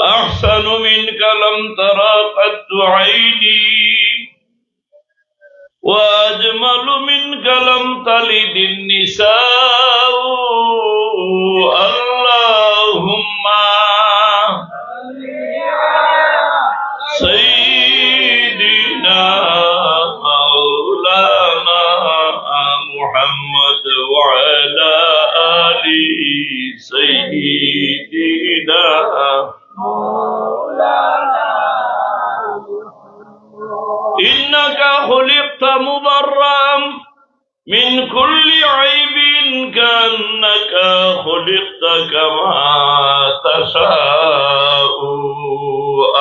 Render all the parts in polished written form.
أحسن منك لم ترى قط عيني وأجمل منك لم تلد النساء اللهم سيدنا مولانا محمد وعلى آل سيدنا إنك خلقت مبرأ من كل عيب كأنك خلقت كما تشاء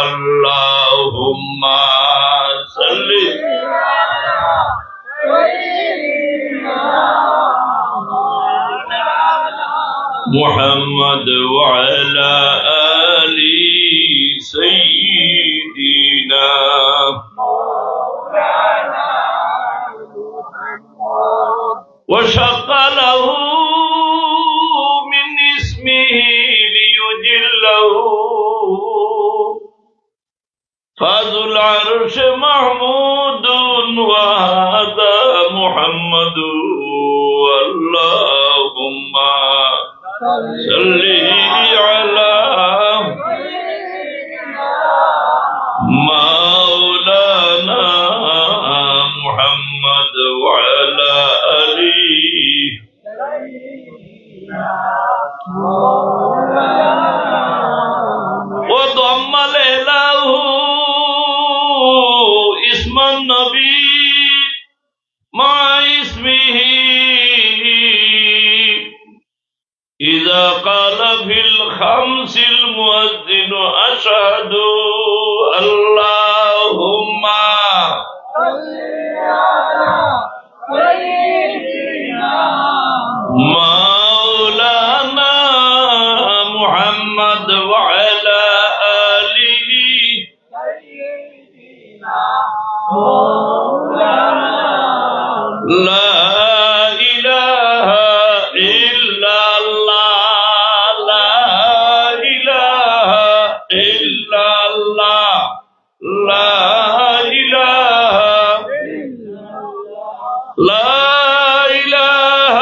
اللهم صل محمد وعلى آل سيدنا وشق له من اسمه ليجله فذو العرش محمود وهذا محمد اللهم صل على مولانا محمد وعلى آله وضم له اسم النبي مع اسمه إذا قال في الخمس المؤذن أشهد اللهم مولانا محمد وعلى آله لا إله إلا الله لا إله إلا الله لا إله لا إله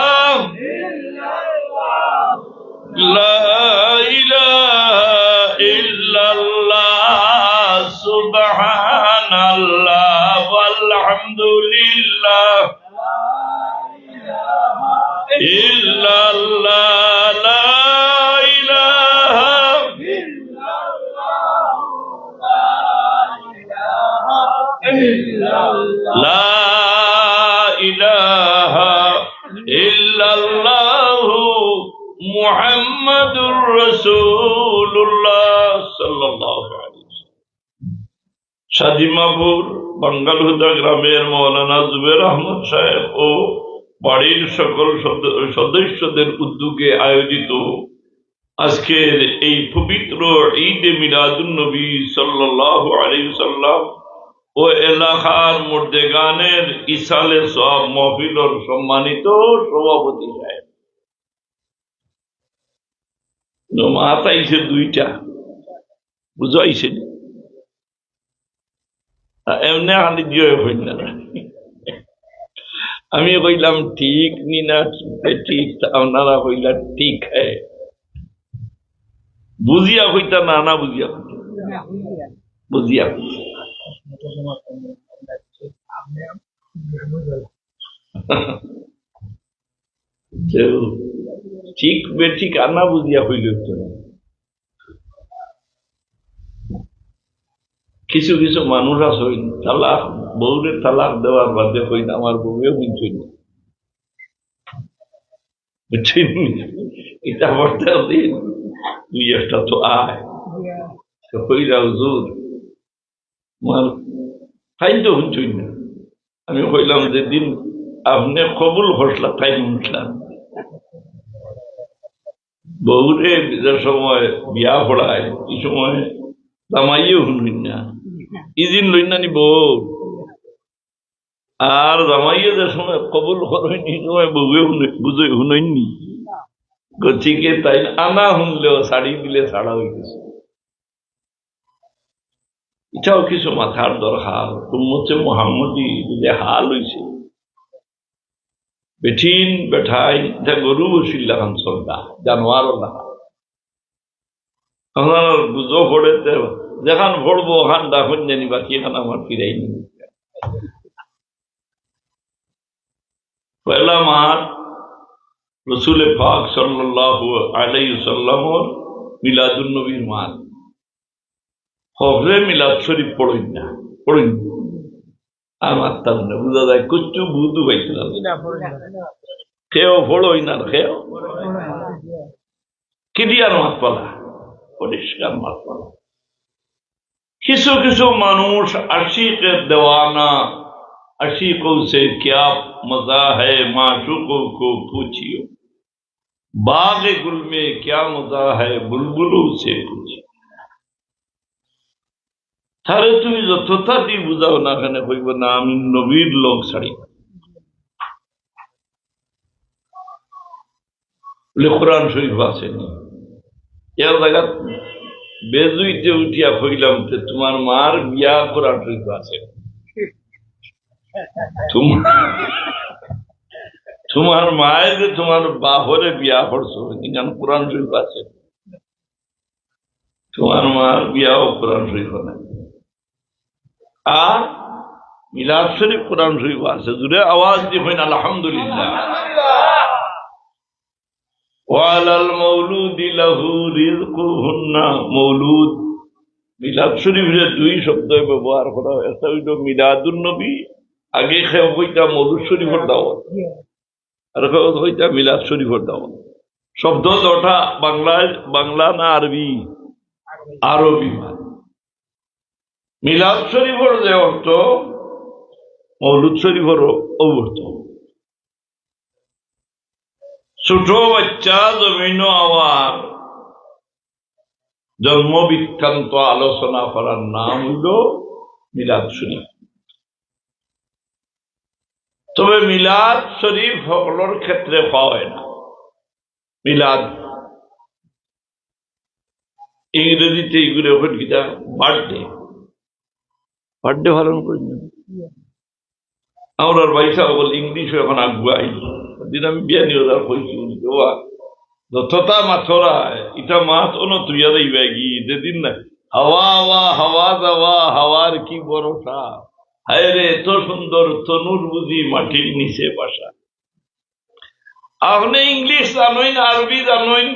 لا إله إلا الله سبحان الله والحمد لله إلا الله لا إله لا إله إلا الله محمد رسول الله صلى الله عليه وسلم শাদিমাপুর বাঙ্গালহুদা গ্রামের মৌলানা জুবের আহমদ সাহেব ও বাড়ির সকল সদস্যদের উদ্যোগে আয়োজিত আজকের এই পবিত্র ঈদে মিলাদুন নবী সাল্লাল্লাহু আলাইহি ওয়াসাল্লাম ও এলাকার মুর্দেগানের ইসালে সওয়াব মাহফিলের সম্মানিত সভাপতি সাহেব জমাত আইছে দুইটা বুঝাইছে এমনি হানি দিয়ে হইল না আমি কইলাম ঠিক নি না ঠিক আপনারা কইলা ঠিক হ্যাঁ বুঝিয়া কইতা না না বুঝিয়া বুঝিয়া ঠিক বেঠিক আনা বুঝিয়া হইল কিছু কিছু মানুষ আছে তালাক বউরে তালাক দেওয়ার বাদে হইন আমার বউও বুঝছই না বুঝছেন এটা বলতে দিন তুই একটা তো আয় হইরা হুজুর আমার তাই তো বুঝছই না আমি কইলাম যে দিন আপনি কবুল হসলা তাই উঠলাম বউরে যে সময় বিয়া পড়ায় এই সময় জামাইও শুনুন না ইজিন লই না নি বউ আর জামাইয়ে যে সময় কবুল করেন এই সময় বউয়ে বুঝে শুনেননি গতিকে তাই আনা শুনলেও শাড়ি দিলে ছাড়া হয়ে গেছে। এটাও কিছু মাথার দরকার। উম্মতে মুহাম্মদী যে হাল হয়েছে, বেঠিন বেঠাই এটা গরু বসিল লাগান চলতা জানোয়ারও লাগা আমার বুঝো পড়ে যেখান পড়বো ওখান দাখন জানি বাকি এখানে আমার ফিরাই নি। পয়লা মাস রসুল পাক সাল্লাল্লাহু আলাইহি ওয়াসাল্লামর মিলাদুন নবীর মাস। হজরে মিলাদ শরীফ পড়ইন না, পড়ইন আর মারতাম না, বুঝা যায় কুচ্ছু বুধু পাইছিলাম খেয়েও পড়ই না, খেয়েও কি দিয়ার মাত পালা, পরিষ্কার মাত পালা। কিছু কিছু মানুষ আশিকের দেওয়ানা, আশিकों से क्या मजा है माशूकों को पूछियो, बाग गुल में क्या मजा है बुलबुलों से पूछियो। তাহলে তুমি যতটা দিয়ে বুঝাও না কেন কইব না আমি নবীর লোক ছাড়ি বলে কোরআন শরীফ আছে নি। এর জায়গা বেজুইতে উঠিয়া কইলাম তোমার মার বিয়া কোরআন শরীফ আছে, তোমার মায়ের যে তোমার বাপরে বিয়া করছো এখানে কোরআন শরীফ আছে, তোমার মার বিয়াও কোরআন শরীফ নাই। আর মিলাদ শরীফ কোরআন শরীফ আছে, জুড়ে আওয়াজ দিবেন আলহামদুলিল্লাহ। ওয়ালাল মাউলুদি লাহু রিজকুহুন্না, মৌলুদ মিলাদ শরীফের দুই শব্দ ব্যবহার করা হয়। একটা হইল মিলাদুন নবী, আগে খেয়ে হইতা মৌলুদ শরীফের দাওয়াত, আর হইতা মিলাদ শরীফের দাওয়াত। শব্দ দুটা বাংলায়, বাংলা না আরবি? আরবি। মিলাদ শরীফের যে অর্থ মৌলুদ শরীফেরও অর্থ। ছোট বাচ্চা জমিন আওয়ার জন্ম বৃত্তান্ত আলোচনা করার নাম হইল মিলাদ শরীফ। তবে মিলাদ শরীফ সকলের ক্ষেত্রে হয় না। মিলাদ ইংরেজিতে এগুলো গীতা বার্থডে, বার্থডে পালন করি না আমরা। বাইসা বল ইংলিশ এখন আগুয়াই দিন আমি বিয়া নিয়ে কইছি যতটা মাথরা ইটা মাছ অন তুইয়া দেবে গি যেদিন না হাওয়া হাওয়া হাওয়া যাওয়া হাওয়ার কি ভরসা, হায় রে এত সুন্দর তনুর বুঝি মাটির নিচে বাসা। আপনি ইংলিশ জানোইন, আরবি জানোইন,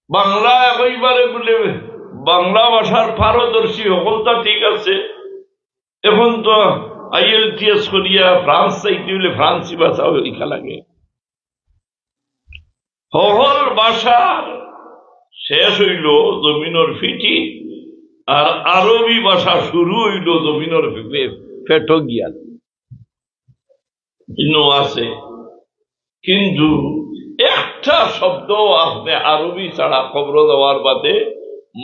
বাংলা একইবারে বলে বাংলা ভাষার পারদর্শী সকলটা ঠিক আছে। এখন তো IELTS করিয়া ফ্রান্স চাইতে হইলে ফ্রান্সি ভাষাও লেখা লাগে। সকল ভাষার শেষ হইল জমিনের ফিটি, আর আরবি ভাষা শুরু হইল জমিনের পেট গিয়া আছে। কিন্তু একটা শব্দ আপনি আরবি ছাড়া খবর দেওয়ার বাদে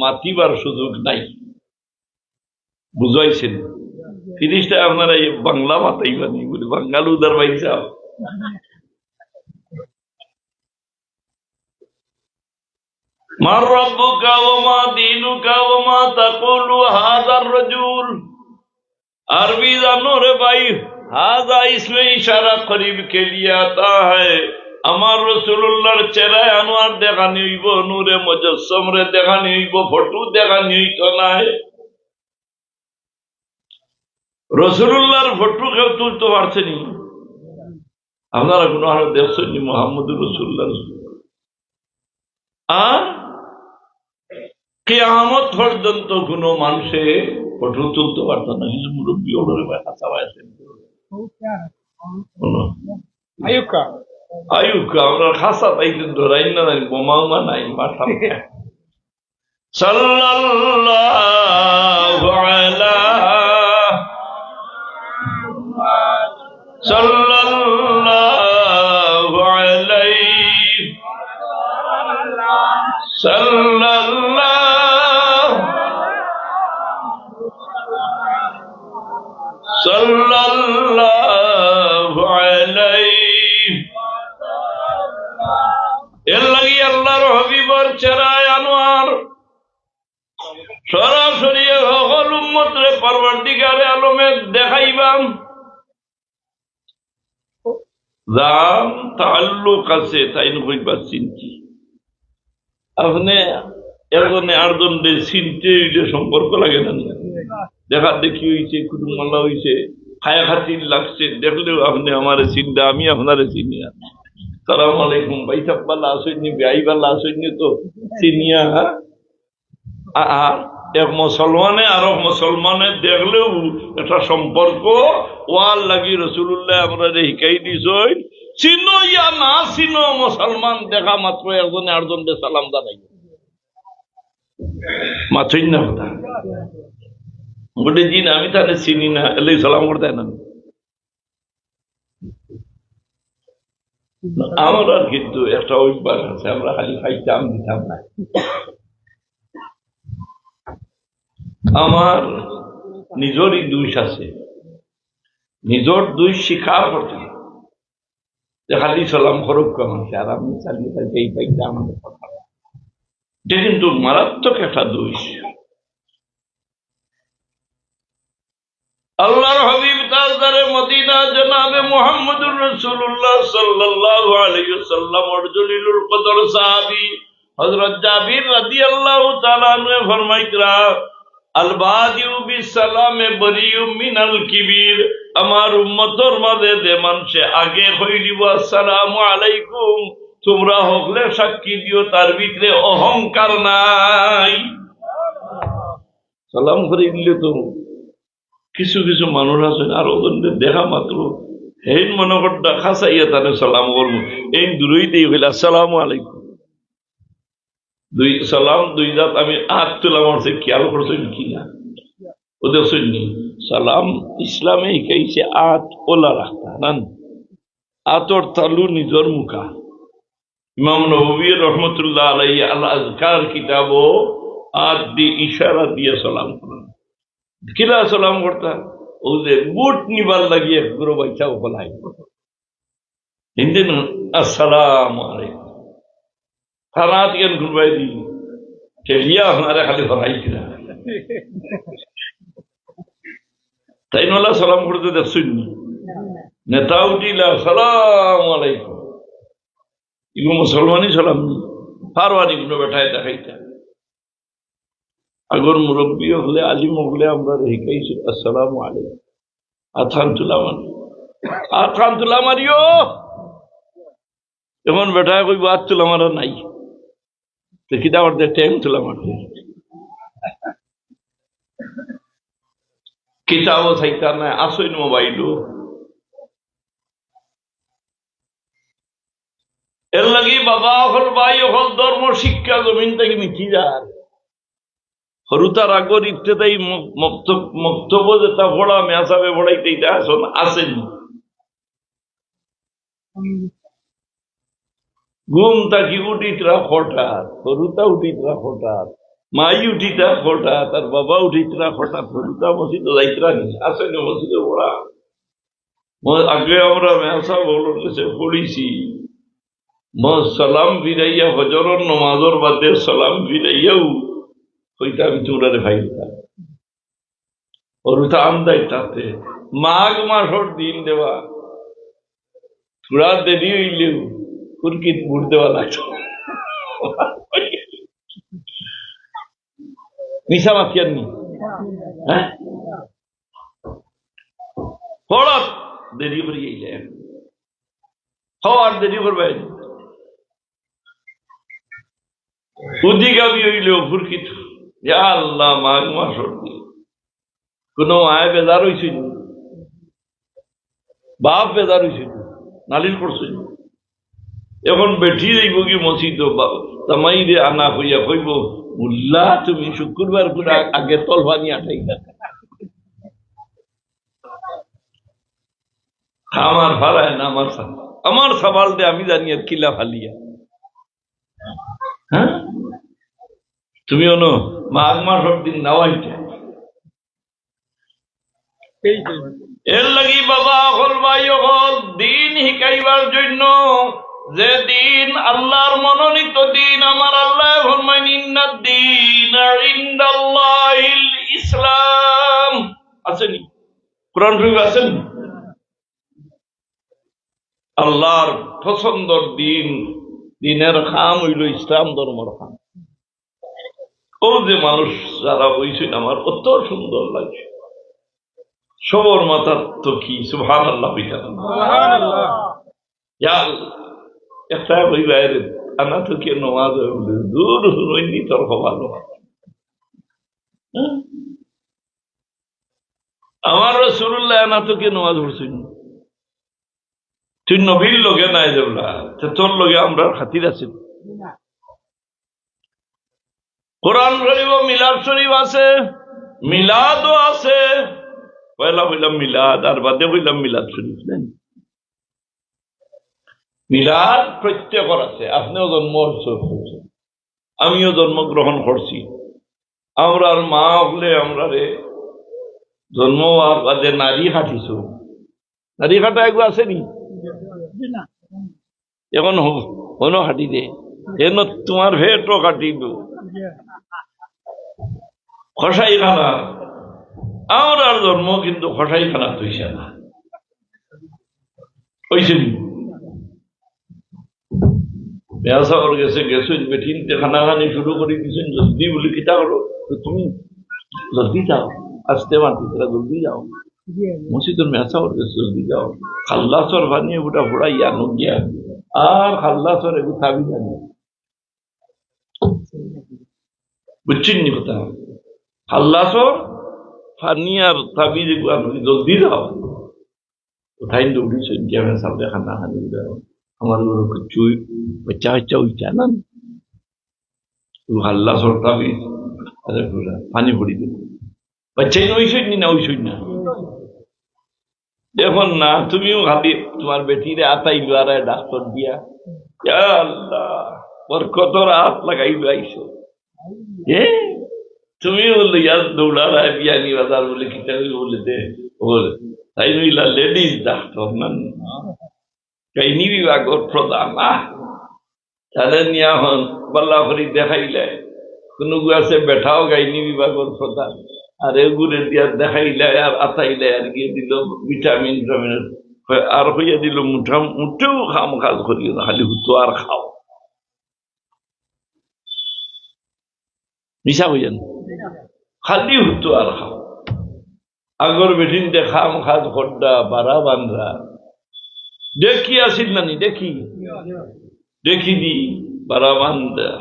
মাতিবার সুযোগ নাই। বুঝাইছেন ফিরিসটা আপনারা এই বাংলা মাতাইবানি বলে বাঙ্গালুদার বাইসা মার রব্বুকা ওয়া মা দীনুকা ওয়া মা তাকুলু হাযার রাজুল। আরবি জানো রে ভাই, হাযা ইসমে ইশারা করিব কে লিয়ে আতা হ্যায়। আমার রাসূলুল্লাহর চেহারা আনোয়ার দেখানি হইব, নূরে মুজাসসাম রে দেখানি হইব, ফটো দেখানি হইত নাই। রাসূলুল্লাহর ফটো কেউ তুলতে পারছেনি? আপনারা কোনো আর দেখছেন মুহাম্মদুর রাসূলুল্লাহ? আর কিয়ামত পর্যন্ত কোনো মানুষে ফটো তুলতে পারত না। কিছু মুরব্বী ওদের আয়ুকা আমরা খাসা তাই ধরাই না, বোমাউমা নাই মাথা। সাল্লাল্লাহু আলা সাল্লাল্লাহু আলাইহি সাল্লাল্লাহু আলাইহি। এর সরাসরি সকল উম্মতরে পরওয়ারদিগারে আলমে দেখাইবাম যার তাল্লুক আছে তাই নইবা চিন্তি আপনি একজনে আরেকজনকে চিনতে হইলে সম্পর্ক লাগে না দেখা দেখি হইছে কুটুমমাল্লা হইছে খায়া খাতির লাগছে দেখলেও আপনি আমার চিন্তা আমি আপনারে চিনি না সালাম আলাইকুম ভাই সাহেব ভালো আসেননি ভাই ভালো আসেননি তো চিনিয়া আর এক মুসলমানে আর এক মুসলমানে দেখলেও একটা সম্পর্ক ওয়াল লাগি রসুল্লাহ আমরা শিখাই দিছ চিনো ইয়া না চিনো মুসলমান দেখা মাত্র একজনে আরেকজনকে সালাম জানাই মাত্রই না কথা গোটে দিন আমি তাহলে চিনি না এলে সালাম করতে না আমার আর কিন্তু একটা অভ্যাস আছে আমরা খালি খাইতাম দিতাম না আমার নিজেরই দোষ আছে নিজের দোষ স্বীকার করতে যে খালি সালাম খরচ কমাচ্ছে আর আমি চালিয়ে চালিয়ে এই পাইতে আমাদের কথা এটা কিন্তু মারাত্মক একটা দোষ আল্লাহর হাবিব তাজদারে মদিনা জনাবে মুহাম্মদুর রাসূলুল্লাহ সাল্লাল্লাহু আলাইহি ওয়াসাল্লাম ওর জলিলুল কদর সাহাবী হযরত জাবির রাদিয়াল্লাহু তাআলা আনহু ফরমাইতরা আল বাদিউ বিসালামে বরিউ মিনাল কিবির আমার উম্মতর মাঝে যে মানুষে আগে হইলিব আসসালামু আলাইকুম তোমরা হকলে সাক্ষী দিও তার ভিতরে অহংকার নাই সালাম করে দিলে তো কিছু কিছু মানুষ আছেন আর ওদের দেখা মাত্র এই মনে করটা খাসাইয়া তাহলে সালাম করবো এই দূরই দিয়ে হইলে আসসালামু আলাইকুম দুই সালাম দুই জাত আমি হাত তোলা মারছে খেয়াল করছেন কিনা ওদের শুননি সালাম ইসলামে শিখাইছে আট ওলা রাখতা নান আতর তালু নিজর মুখা ইমাম নববী রহমতুল্লাহ আলাইহি আল আজকার কিতাবো আট দি ইশারা দিয়ে সালাম করেন কিলা সালাম করতা ও যে বুট নিবার লাগিয়ে গুরু বাইচা ওলাই হিন্দি আসসালামু আলাইকুম খানাত কেন ঘুরবাই দি খেলিয়া আপনারা খালি ভরাইছি না তাই নলা সালাম করতে দেখছুন নেতা উঠিলা সালাম আলাইকুম এগুলো মুসলমানই সালাম ফারওয়ানি কোনো বেঠায় দেখাইতা আগর মুরব্বী হলে আলিম হলে আমরা শিখাইছি আসসালামু আলাইকুম আথান তুলা মারিও এখন বেটায় কইব আত তুলা মারা নাই তো কিতা করতে ট্যাং তুলা মারতে কিতাবও থাইতা নাই আসইন মোবাইলও এর লাগি বাবা হল ভাই হল ধর্ম শিক্ষা জমিন থেকে নিচি যার হরুতার আগর ইত্যাদি মক্তব্য যেটা পড়া মেসাবে পড়াইতে এটা আসন আসেনি ঘুম তাকি উঠিতরা হঠাৎ হরুতা উঠিতরা হঠাৎ মাই উঠিতা হঠাৎ আর বাবা উঠিতরা হঠাৎ হরুতা মসজিদ যাইতরা নি আসেনি মসজিদে পড়া আগে আমরা মেসা বলছে পড়িছি সালাম ফিরাইয়া হজরর নমাজর বাদে সালাম ফিরাইয়াও হইতা আমি চৌড়ারে ভাই হরুতা আমদাই তাতে মাঘ মাসর দিন দেওয়া থোড়া দেরি হইলেও কুরকিত বুট দেওয়া লাগতো মিশা মাতিয়ার নি হ্যাঁ হঠাৎ দেরি করে গেলে হওয়ার দেরি করবে উদিগাবি হইলেও ফুরকিত আল্লাহ মাঘ মাসর দিন কোন আয় বেজার হয়েছিল বাপ বেজার হয়েছিল নালিল করছিল এখন বেঠি যাইব কি মসজিদ তামাই রে আনা হইয়া কইব মুল্লা তুমি শুক্রবার করে আগে তলবানি আঠাই আমার ফালায় না আমার সবাল দে আমি জানি আর কিলা ফালিয়া হ্যাঁ তুমি অন মাঘ মাসের দিন নাওয়াইতে এর লাগি বাবা হল ভাই হল দিন শিকাইবার জন্য যে দিন আল্লাহর মনোনীত দিন আমার আল্লাহ ফরমাইন ইন্নাদ দিন দীনা ইনদাল্লাহিল ইসলাম আসেনি? কোরআন শরীফ আসেনি? আল্লাহর পছন্দর দিন, দিনের খাম হইল ইসলাম ধর্মের খাম। ও যে মানুষ যারা বইছেন আমার অত সুন্দর লাগে, সবর মাথার তো কি সুবহানাল্লাহ একটা ওই বাইরে আনা তো কে নমাজ দূর হইনি তোর ভালো। আমার রাসূলুল্লাহ আনা তো কে নমাজ পড়ছেন, তুই নবীর লগে নাই যাবলা, তোর লগে আমরা খাতির আছি। কোরআন শরীফ ও মিলাদ শরীফ আছে, মিলাদও আছে। পয়লা হইলাম মিলাদ আর বাদে হইলাম মিলাদ শরীফ। মিলাদ প্রত্যেকের আছে। আপনিও জন্মোৎসব করছেন, আমিও জন্মগ্রহণ করছি। আমরার মা হলে আমরা রে জন্ম আর বাদে নারী খাটিছ, নারী খাটা এগুলো আসেনি এখন হনো খাটি দে এন তোমার ভেটও কাটিব খসাই খানা। আমরার জন্ম কিন্তু খসাই খানা তৈছে না, হয়েছে বেয়াসাগর গেছে গেছেন বেঠিনতে খানাখানি শুরু করে দিয়েছেন, জলদি বলি কিতা করো তুমি, জলদি যাও, আসতে মাতি তোরা জলদি যাও, মসজিদের মেয়াসাগর গেছে জলদি যাও, খাল্লাসর বানিয়ে ওটা ফোড়াইয়া নগিয়া আর খাল্লাসর এগুলো খাবি জানি বুঝছেন নি কথা। খাল্লাসর ফানিয়ার তাবি যেগুলো জলদি যাও কোথায় দৌড়িয়েছেন কি আমি সামনে খানা খানি আমার কিছু বাচ্চা বাচ্চা উঠছে না হাল্লা সরটা পানি পড়ি দেব বাচ্চাই ওইসই নি না ওইসই না দেখুন না তুমিও খালি তোমার বেটিরে আতাইল আর ডাক্তার দিয়া আল্লাহ বরকতর হাত লাগাইল আইসো তুমিও বললো ইয়ার দৌড়ার বিয়ানি বাজার বলে কিতা বলে দে বলে তাই নইলা লেডিস ডাক্তার না কাহিনী বিভাগের প্রধান তাদের নিয়ে হন পাল্লা ভরি দেখাইলে কোনো আছে বেঠাও গাইনি বিভাগের প্রধান আর এগুলো দিয়া দেখাইলে আর আতাইলে আর গিয়ে দিল ভিটামিন আর হইয়া দিল মুঠা মুঠেও খাম কাজ করিও না খালি হুতো আর খাও মিশা হইয়ান খালি হুতো আর খাও। আগর বেঠিন খাম খাজ খড্ডা বারা বান্ধা দেখি আসিল নানি দেখি দেখি দি বারা বান্ধা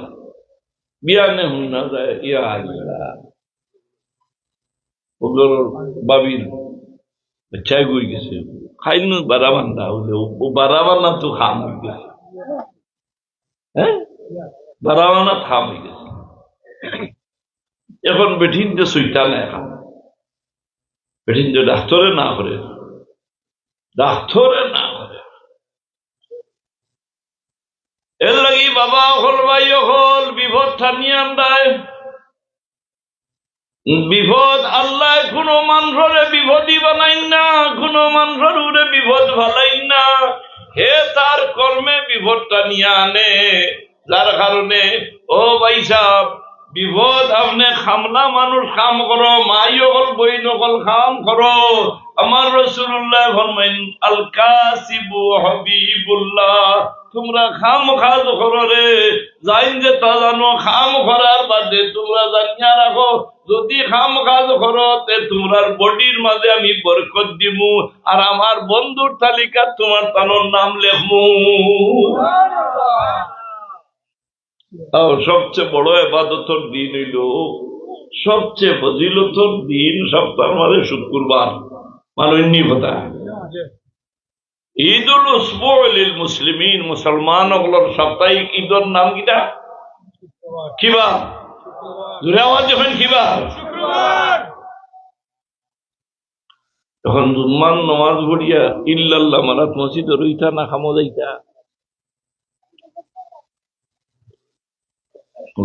বিয়ানে হুন না যায় ইয়া আল্লাহ ওগুলোর বাবির বাচ্চায় গই গেছে খাইল বারা বান্ধা হলে ও বারা বান্ধা তো খাম হয়ে গেছে, হ্যাঁ বারা বান্ধা খাম হয়ে গেছে। এখন বেঠিন যে সইটা নেয় খাম বেঠিন যে ডাক্তরে না করে ডাক্তরে না করে এর লাগি বাবা হল ভাই হল বিপদ ঠানিয়ে আনদায় বিপদ আল্লাহ কোনো মানুষরে বিপদই বানাই না, কোনো মানুষের উড়ে বিপদ ভালাই না, হে তার কর্মে বিপদটা নিয়ে আনে। যার কারণে ও ভাই সাহেব বিপদ আপনি খামলা মানুষ কাম করো, মাই অকল বই নকল কাম করো। আমার রাসূলুল্লাহ ফরমাইন আল কাসিবু হাবিবুল্লাহ, তোমরা খাম খাজ করো রে জাইন যে তা জানো খাম করার বাদে তোমরা জানিয়া রাখো যদি খাম কাজ করো তে তোমার বডির মাঝে আমি বরকত দিমু আর আমার বন্ধুর তালিকা তোমার তানোর নাম লেখমু। সবচেয়ে বড় ইবাদতের দিন হইল সবচেয়ে ফজিলতের দিন সপ্তাহের মাঝে শুক্রবার মানন্যী কথা ঈদুল উসবুউ লিল মুসলিমিন, মুসলমান ওগুলোর সাপ্তাহিক ঈদের নাম কিটা কিবা জুড়ে আওয়াজ যখন কিবা তখন জুম্মান নমাজ পড়িয়া ইল্লাল্লাহ মারাত মসজিদে রইতা না খামো যাইতা।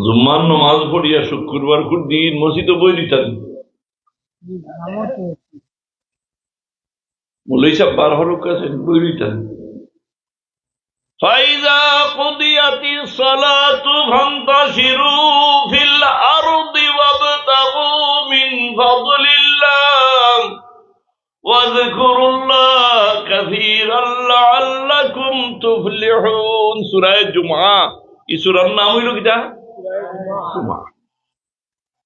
জুম্মান নমাজ পড়িয়া শুক্রবার দিন মসজিদে বই দিতেন মৌলভী সাহেব বার হরক কাছে বই দিতেন। ফাইযা কুদিয়াতিস সালাতু ফান্তাশিরু ফিল আরদি ওয়াযকুরুল্লাহ কাসীরান লাআল্লাকুম তুফলিহুন। সূরা জুমআ, এই সূরার নাম হইল কিটা? জুমআ।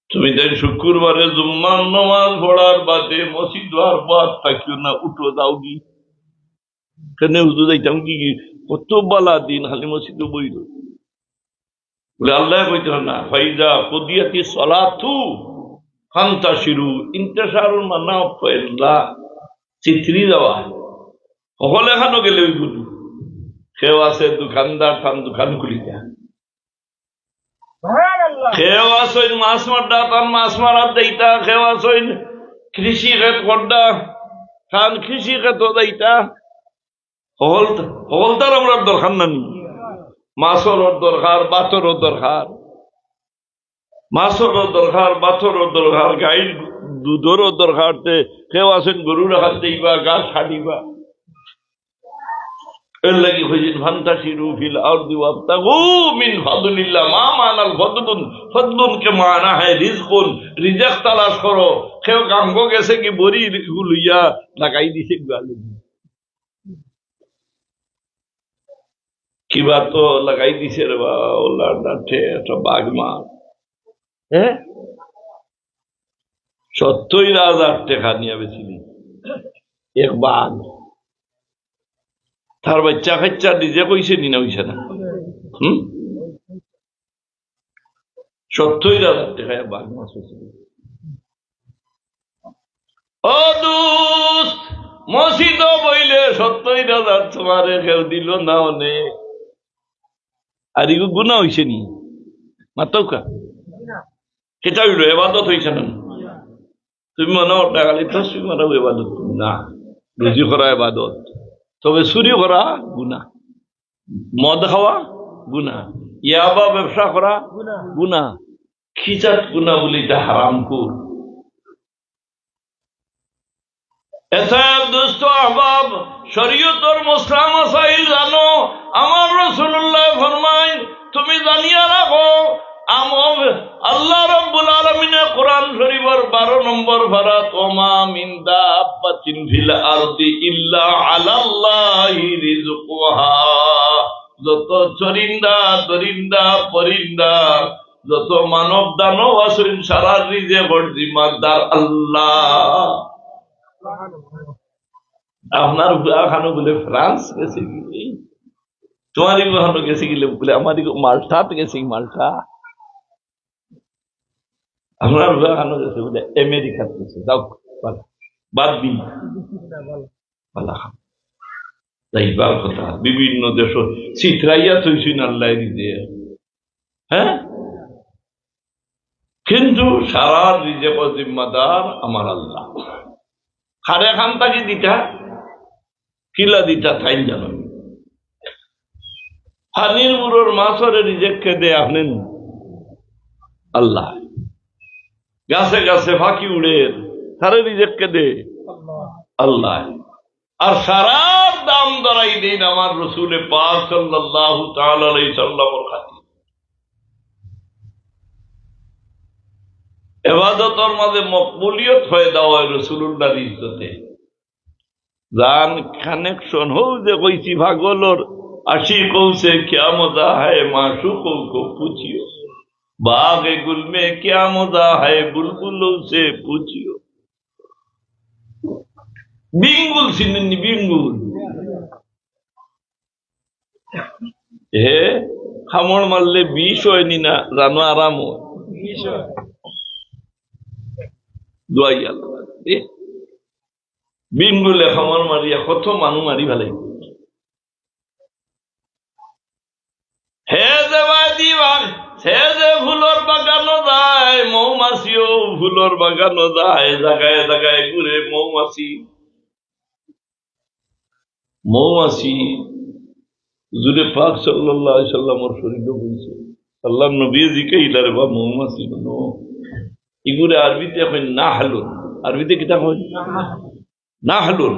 তুমি তাই শুক্রবারে জুম্মার নামাজ পড়ার বাদে মসজিদ আর বাদ থাকিও না, উঠো দাও কি কেন হুজুর যাইতাম কি কত বালা দিন খালি মসজিদে বইল বলে আল্লাহ কইতে না ফাইজা কুদিয়াতি সলাতু ফান্তাশিরু ইন্তাশারুল মানা ফাইল্লা চিত্রি দেওয়া সকলে এখানো গেলে ওইগুলো কেউ আছে দোকানদার থান দোকান খুলি দেয়, কেউ আসইন মাছ মারডা তান মাছ মারার দেইতা, কেউ আসইন কৃষি ক্ষেত করডা খান কৃষি ক্ষেত দেইতা, হলতার আমরা দরকার নানি। মাছরও দরকার, বাতরও দরকার, মাছরও দরকার, বাতরও দরকার, গাইর দুধরও দরকার। কেউ আসেন গরু রাখার দেইবা, গাছ হাঁটিবা, এর লাগি হইছেন ফান্তাশিরু ফিল আরদি ওয়াবতাগু মিন ফাদলিল্লাহ। মা মানাল ফাদলুন, ফাদলুন কে মানা হয় রিজকুন, রিজক তালাশ করো। কেউ গাঙ্গো গেছে কি বড়ি লইয়া লাগাই দিছে গালে, কিবা তো লাগাই দিছে রে বা ওলার ডাঠে একটা বাঘ মাছ, 70,000 টাকা নিয়ে বেছিলি এক বাঘ। তার বাচ্চা খাচ্চা নিজে কইছে নি না হইছে না? 70,000 টাকায় বাঘ মাছ হয়েছিল। ও দোস্ত, মসজিদ বইলে 70,000 তোমারে কেউ দিল না অনেক, আর ইগো গুণা হইছে নি মাতকা কেটা হইল এবাদত হইছে না? তুমি মনে টাকালি তো মারা এবাদত না, রুজি করা এবাদত, তবে চুরি করা গুণা, মদ খাওয়া গুণা, ইয়াবা ব্যবসা করা গুণা, খিচাত গুণা বলি এটা হারাম কুর। দোস্ত আহবাব, শরীয়তের মুসলাম মাসাইল জানো। আমার রাসূলুল্লাহ ফরমায় তুমি জানিয়া রাখো, আল্লাহ রাব্বুল আলামিনের কোরআন শরীফের 12 নম্বর পারাত ওমা মিন দাব্বাতিন ফিল আরদি ইল্লা আলাল্লাহি রিজকুহা, যত চরিন্দা দরিন্দা পরিন্দা যত মানব দানব আছেন সারা রিজেকের জিম্মাদার আল্লাহ। আপনার বুয়া খানো বলে ফ্রান্স গেছে গেলে, তোমার খানো গেছে গেলে বলে আমার মাল্টাতে গেছে, মাল্টা। আপনার বুয়া খানো গেছে বলে আমেরিকা গেছে, যাও বাদ দিন যাইবার কথা। বিভিন্ন দেশ চিত্রাইয়া থইছেন আল্লাহ দিতে, কিন্তু সারা রিজেক জিম্মাদার আমার আল্লাহ। খারে খান তাকে দিতা কিলা দিতা থাইন জানো, হানির মুরোর মাছরে রিজেক কে দে আপনি আল্লাহ, গাছে গাছে ফাঁকি উড়ে তারে রিজেক কে দে আল্লাহ। আর সারা দাম ধরাই দিন আমার রসুলে পাক সাল্লাল্লাহু তাআলা আলাইহি সাল্লামের খাতির। এবাদতর মাঝে মকবুলিয়ত হয়ে দেওয়া হয় রসুলুল্লাহর ইজ্জতে। জান কানেকশন হও যে কইছি ভাগলর আশি কৌছে ক্যা মজা হয় মাশুকো কো পুছিও, বাগে গুল মে ক্যা মজা হয় বুলবুলো সে পুছিও। বিঙ্গুল চিনেননি? বিঙ্গুল হে খামড় মারলে বিষ হয়নি না জানো, আরাম দোয়াই আল্লাহ। বিঙ্গুলে খামড় মারিয়া কত মানুষ মারি ফেলে। হে যে বাদি সে যে ফুলর বাগানো যায়, মৌমাছিও ফুলর বাগানো যায়, জায়গায় জায়গায় ঘুরে মৌমাছি। মৌমাছি হুজুরে পাক সাল্লাল্লাহু আলাইহি সাল্লামের শরীরে বলছে, আল্লাহর নবী জিকাইলারে বা মৌমাছি বনো ইগুরে আরবিতে কই নাহলুন। আরবিতে কিতা কই? নাহলুন।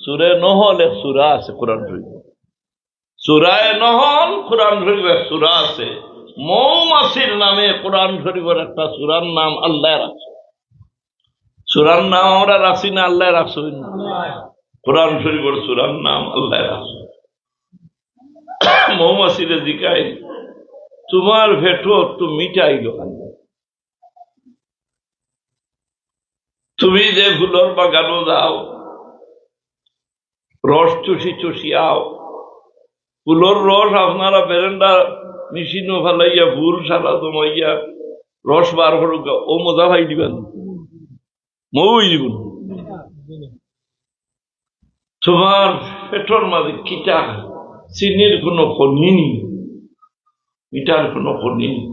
সূরা নহল এক সূরা আছে কোরআন শরীফ, সূরা নহল কোরআন শরীফ এক সূরা আছে। মৌমাছির নামে কোরআন শরীফের একটা সূরার নাম আল্লাহ রাখছে। সূরার নাম আমরা রাখছি না আল্লাহ রাখছেন? কোরআন শরীফের সূরার নাম আল্লাহ রাখছেন। মৌমাছিরে জিকায় তোমার ভেটো তো মিটাইল, তুমি যে ফুলর বাগানো যাও, রস চুষি চুষি আও, ফুলর রস আপনারা বেরেন্ডা মেশিনও ফেলাইয়া ফুল সারা জমাইয়া রস বার করুক, ও মজা ভাই দিবেন, মই দিবেন। তোমার পেটর মাঝে কিটা চিনির কোনো খনি নেই, মিটার কোনো খনি নেই।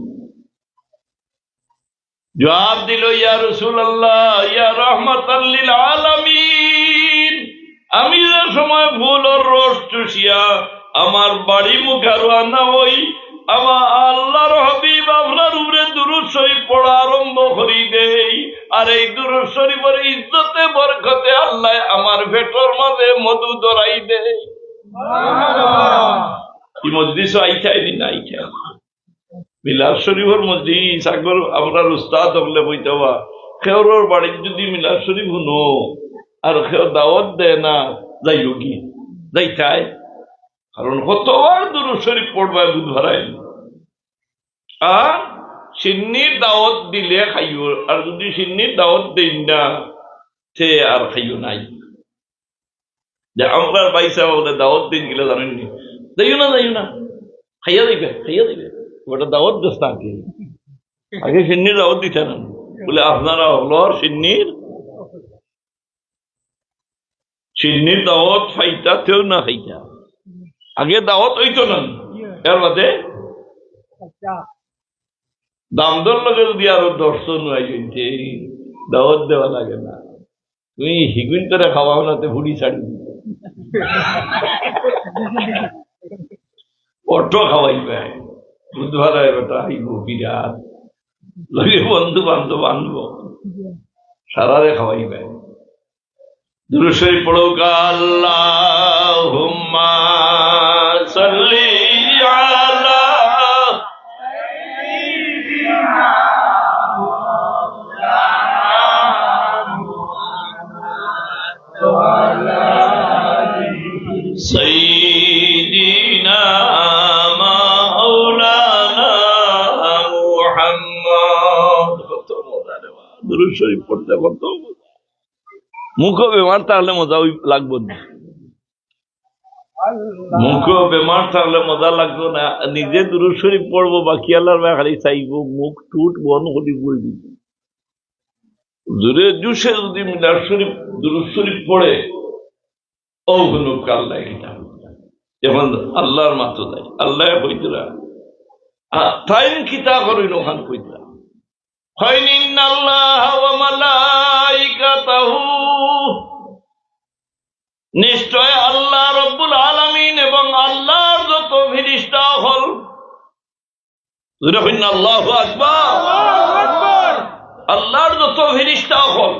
জবাব দিল, ইয়া রাসূলুল্লাহ, ইয়া রাহমাতাল লিল আলামিন, আমি যে সময় ফুলর রস চুষিয়া আমার বাড়ি মুখে রওনা হই, আমার আল্লাহর হাবিব আপনার উপরে দুরূদ শরীফ পড়া আরম্ভ করি দেই, আর এই দুরূদ শরীফের ইজ্জতে বরকতে আল্লাহ আমার পেটর মাঝে মধু ধরাই দেয়। কি মজলিস আইছাই দিন আইছাই মিলাদ শরীফের মজলিস আগর আপনার উস্তাদ হলে বইতে হওয়া, খেওর বাড়ির যদি মিলাদ শরীফ শুনো আর খেও দাওয়াত দেয় না, যাইও কি যাইতাই, কারণ কতবার দুরূদ শরীফ পড়বা দুধ ভরাই। আর সিন্নির দাওয়াত দিলে খাইও, আর যদি সিন্নির দাওয়াত দেই না সে আর খাইও নাই। যে আমার ভাই সাহেব বলে দাওয়াত দিন গেলে জানেননি, যাইও না খাইয়া দিবে, খাইয়া দিবে, ওটা দাওয়াত দোস্ত আগে আগে সিন্নির দাওয়াত দিতে না, বলে আপনারা হলো সিন্নির দাওয়াত ফাইতা তেও না খাইতা, আগে দাওয়াত হইতো না, এর বাদে দামদর লগে যদি আরো দর্শন হইতে দাওয়াত দেওয়া লাগে না, তুমি হিগুন তোরা খাওয়াও না, তো ভুড়ি ছাড়ি অটো খাওয়াইবে, দুধ ভাড়ায় বেটা আইব বিরাট লগে বন্ধু বান্ধব আনবো, সারারে খাওয়াইবে। দুরূদ শরীফ পড়ো, আল্লাহুম্মা সাল্লি আলা সাইয়্যিদিনা মাওলানা মুহাম্মদ। কত মজা রে বাবা, দুরূদ শরীফ পড়তে কত মুখ বেমার তাহলে মজা লাগবো না, মুখ বেমার থাকলে মজা লাগতো না। নিজে দুরূদ শরীফ পড়বো, বাকি আল্লাহর খালি চাইবো, মুখ টুট বন করি বই দিব। জোরে জুসে যদি মিলাদ শরীফ দুরূদ শরীফ পড়ে, ও কোনো আল্লাহ কিতাব যেমন আল্লাহর মাত্র দেয়, আল্লাহ কইতরা তাই কিতাব করেন ওখান কইতরা নিশ্চয় আল্লাহ রব্বুল আলামিন এবং আল্লাহর যত ফেরেশতা হল, আল্লাহু আকবার, আল্লাহর যত ফেরেশতা হল,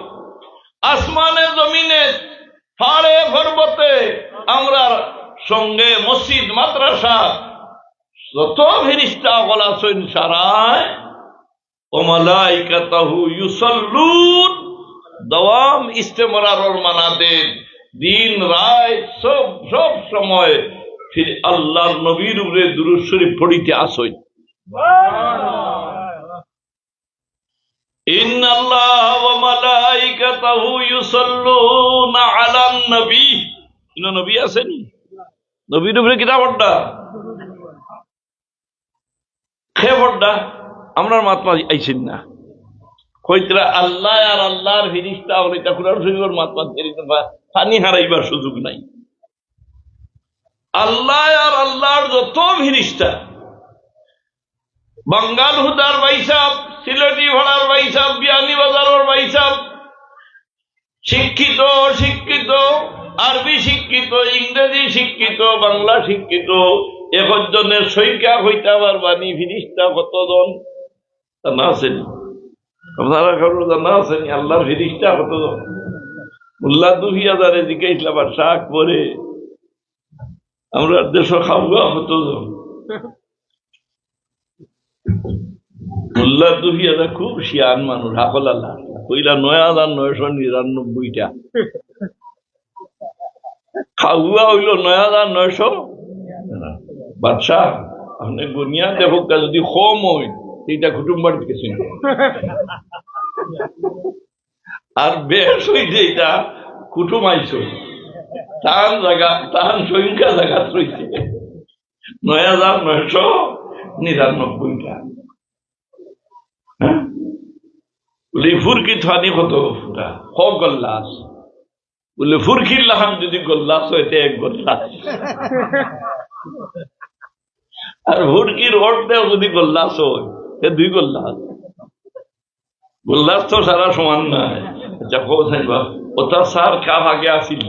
আসমানে জমিনে পাহাড়ে পর্বতে আমরা সঙ্গে মসজিদ মাদ্রাসা যত ফেরেশতা হল আছেন সারায়, ও মালাইকাতাহু ইউসাল্লুন, দাওয়াম ইস্তেমরারর মানাদের দিন রাত সব সময় ফির আল্লাহর নবীর উপরে দুরূদ শরীফ পড়িতে আসই। ইন্নাল্লাহা ওয়া মালাইকাতাহু ইউসাল্লুনা আলান নবী, ইনো নবী আছেন, নবীর উপরে কিতাব পড়া খে পড়া আমরার মাতমা আইছেন না, কইতরা আল্লাহ আর আল্লাহর ফেরেশতা হলে তা কুরআন শরীফের মাতমা পানি হারাইবার সুযোগ নাই। আল্লাহ আর আল্লাহর যত ফেরেশতা, বাঙ্গাল হুদার ভাই সাহেব, সিলেটি ভাড়ার ভাই সাহেব, বিয়ানি বাজারের ভাই সাহেব, শিক্ষিত অশিক্ষিত, আরবি শিক্ষিত, ইংরেজি শিক্ষিত, বাংলা শিক্ষিত, একজনের সংখ্যা হইতে পারবানি ফেরেশতা কতজন না আছেন, আপনারা খবর জানা আছেন আল্লাহর ফেরেশতা কতজন? মোল্লা 2000 জিজ্ঞাসা আবার শাক পরে আমরা দেশ খাওয়া কতজন? মোল্লা 2000 খুব শিয়ান মানুষ, হাকল আল্লাহ কইলা ৯,৯৯৯টা, খাওয়া হইল ৯,৯০০। বাদশাহ আপনি গুনিয়া দেখো, যদি কম হয় এইটা কুটুম বাড়িতে গেছেন, আর বেশ হইছে এটা কুটুম আইস, তার জায়গা তার সংখ্যা জায়গা রয়েছে ৯,৯৯৯টা। বলে ফুরকি থানি কত ফুটা ক গল্লাস, বলে ফুরকির লাহান যদি গল্লাস হইতে এক গল্লাস, আর ফুরকির অর্ধেও যদি গল্লাস হয় 2 গল্লাস। গল্লাস তো সারা সমান নাই। আচ্ছা কোথাইবা ওটা সার কাপ আগে আসিল,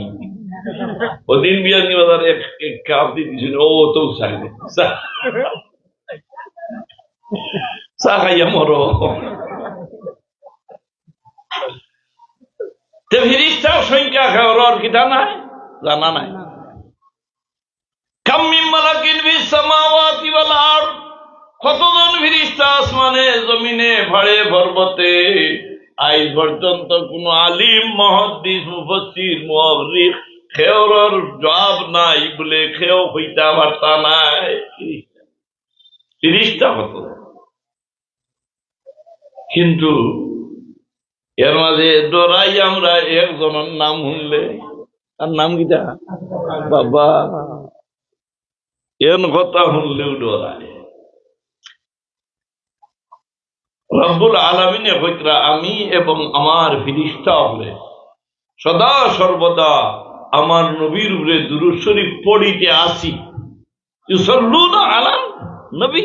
ওদিন বিয়ানি বাজার এক কাপ দিয়েছিল, ও তো চাইলে চা খাইয়া মরো। ফিরিস্তার সংখ্যা খাওয়ার কিতা নাই, জানা নাই। কাম মিন মালাকিন ফিস সামাওয়াতি ওয়াল আরদ, কতজন ফিরিস্তা আসমানে জমিনে ভাড়ে পর্বতে, আজ পর্যন্ত কোন আলিম মুহাদ্দিস মুফাসসির মুআররিখ খেওর জবাব নাই, বলে খেও হইতা বার্তা নাই। ফিরিস্তা কত, কিন্তু এর মাঝে ডরাই আমরা একজনের নাম শুনলে, আর নাম কিটা বাবা, এর কথা শুনলেও ডরায়। রব্বুল আলামিনে কইতরা আমি এবং আমার ফিরিস্তা হলে সদা সর্বদা আমার নবীর উপরে দুরূদ শরীফ পড়িতে আসি। ইউসাল্লুনা আলান নবী,